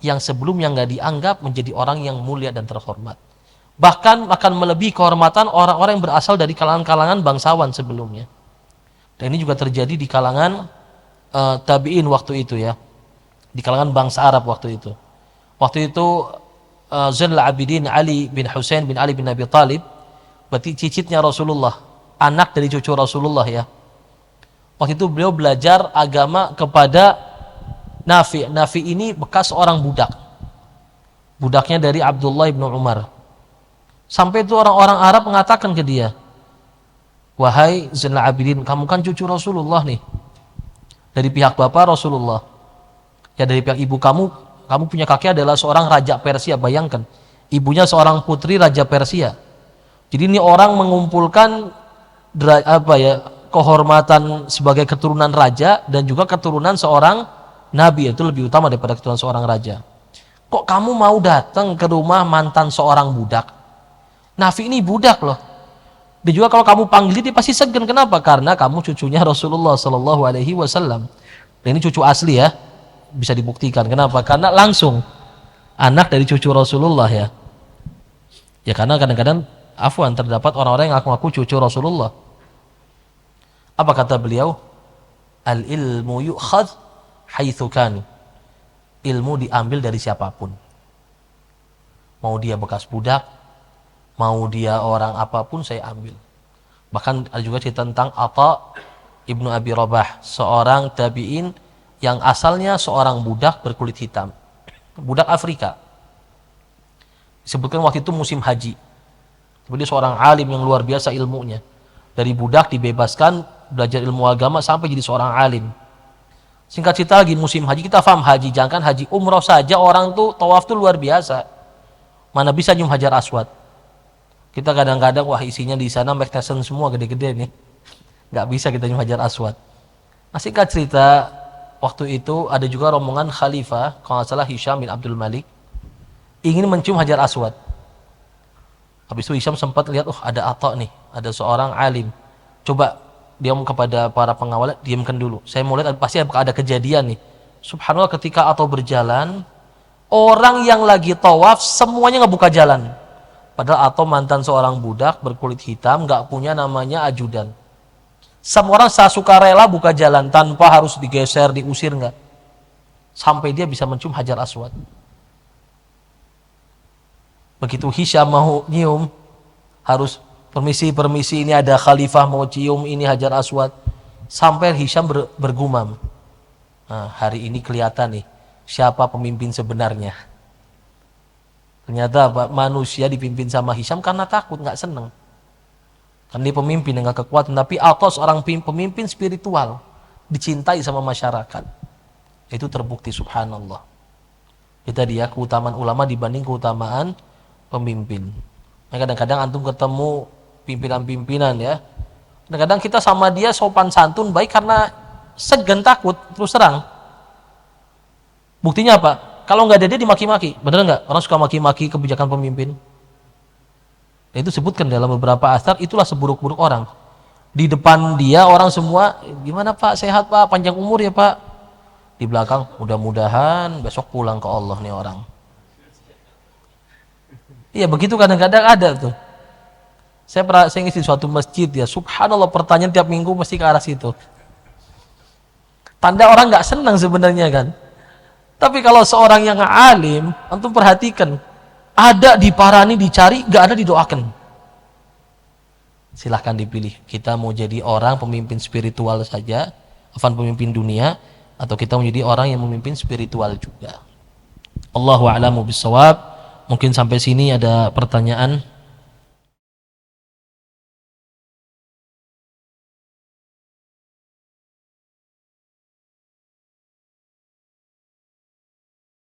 Yang sebelumnya nggak dianggap menjadi orang yang mulia dan terhormat. Bahkan akan melebihi kehormatan orang-orang yang berasal dari kalangan-kalangan bangsawan sebelumnya. Dan ini juga terjadi di kalangan tabi'in waktu itu ya. Di kalangan bangsa Arab waktu itu. Waktu itu Zainul Abidin Ali bin Husain bin Ali bin Abi Thalib, berarti cicitnya Rasulullah, anak dari cucu Rasulullah ya. Waktu itu beliau belajar agama kepada Nafi. Nafi ini bekas orang budak. Budaknya dari Abdullah ibn Umar. Sampai itu orang-orang Arab mengatakan ke dia, wahai Zainul Abidin, kamu kan cucu Rasulullah nih. Dari pihak bapak Rasulullah. Ya dari pihak ibu kamu punya kakek adalah seorang raja Persia, bayangkan. Ibunya seorang putri raja Persia. Jadi ini orang mengumpulkan kehormatan sebagai keturunan raja dan juga keturunan seorang nabi, itu lebih utama daripada keturunan seorang raja. Kok kamu mau datang ke rumah mantan seorang budak? Nafi ini budak loh. Dan juga kalau kamu panggil dia pasti segan. Kenapa? Karena kamu cucunya Rasulullah Sallallahu Alaihi Wasallam. Dan ini cucu asli ya, bisa dibuktikan. Kenapa? Karena langsung anak dari cucu Rasulullah ya. Ya karena kadang-kadang afwan terdapat orang-orang yang ngaku-ngaku cucu Rasulullah. Apa kata beliau? Al ilmu yu'khadh haitsu kan. Ilmu diambil dari siapapun. Mau dia bekas budak, mau dia orang apapun saya ambil. Bahkan ada juga cerita tentang Atha Ibnu Abi Rabah, seorang tabi'in yang asalnya seorang budak berkulit hitam, budak Afrika. Disebutkan waktu itu musim haji. Dia seorang alim yang luar biasa ilmunya. Dari budak dibebaskan, belajar ilmu agama sampai jadi seorang alim. Singkat cerita lagi musim haji, kita paham haji, jangan haji umroh saja orang tuh tawaf tuh luar biasa. Mana bisa nyium Hajar Aswad. Kita kadang-kadang wah isinya di sana Mike Tyson semua gede-gede nih. Nggak bisa kita nyium Hajar Aswad. Nah, singkat cerita waktu itu ada juga rombongan khalifah, kalau nggak salah Hisham bin Abdul Malik, ingin mencium Hajar Aswad. Habis itu Hisham sempat lihat, ada Atha nih, ada seorang alim. Coba diam kepada para pengawal, diamkan dulu. Saya mau lihat pasti ada kejadian nih. Subhanallah ketika Atha berjalan, orang yang lagi tawaf semuanya ngebuka jalan. Padahal Atha mantan seorang budak berkulit hitam, nggak punya namanya ajudan. Semua orang sukarela buka jalan tanpa harus digeser, diusir, enggak. sampai dia bisa mencium Hajar Aswad. Begitu Hisham mau nyium, harus permisi ini ada khalifah mau cium ini Hajar Aswad. Sampai Hisham bergumam, nah, hari ini kelihatan nih siapa pemimpin sebenarnya. Ternyata manusia dipimpin sama Hisham karena takut, nggak seneng. Kan dia pemimpin dengan kekuatan, tapi Atas orang pemimpin spiritual, dicintai sama masyarakat. Itu terbukti, subhanallah. Itu dia keutamaan ulama dibanding keutamaan pemimpin. Nah, kadang-kadang antum ketemu pimpinan-pimpinan ya, kadang-kadang kita sama dia sopan santun baik karena segan takut, terus terang. Buktinya apa? Kalau nggak ada dia dimaki-maki, bener nggak? Orang suka maki-maki kebijakan pemimpin. Nah, itu sebutkan dalam beberapa asar, itulah seburuk-buruk orang. Di depan dia orang semua, gimana Pak, sehat Pak, panjang umur ya Pak. Di belakang, mudah-mudahan besok pulang ke Allah nih orang. Iya begitu kadang-kadang ada tuh. Saya ngisi suatu masjid ya, subhanallah pertanyaan tiap minggu mesti ke arah situ. Tanda orang nggak senang sebenarnya kan. Tapi kalau seorang yang alim, antum perhatikan, ada diparani, dicari, nggak ada didoakan. Silahkan dipilih. Kita mau jadi orang pemimpin spiritual saja, pemimpin dunia, atau kita mau jadi orang yang memimpin spiritual juga. Allahu a'lamu bissawab. Mungkin sampai sini ada pertanyaan.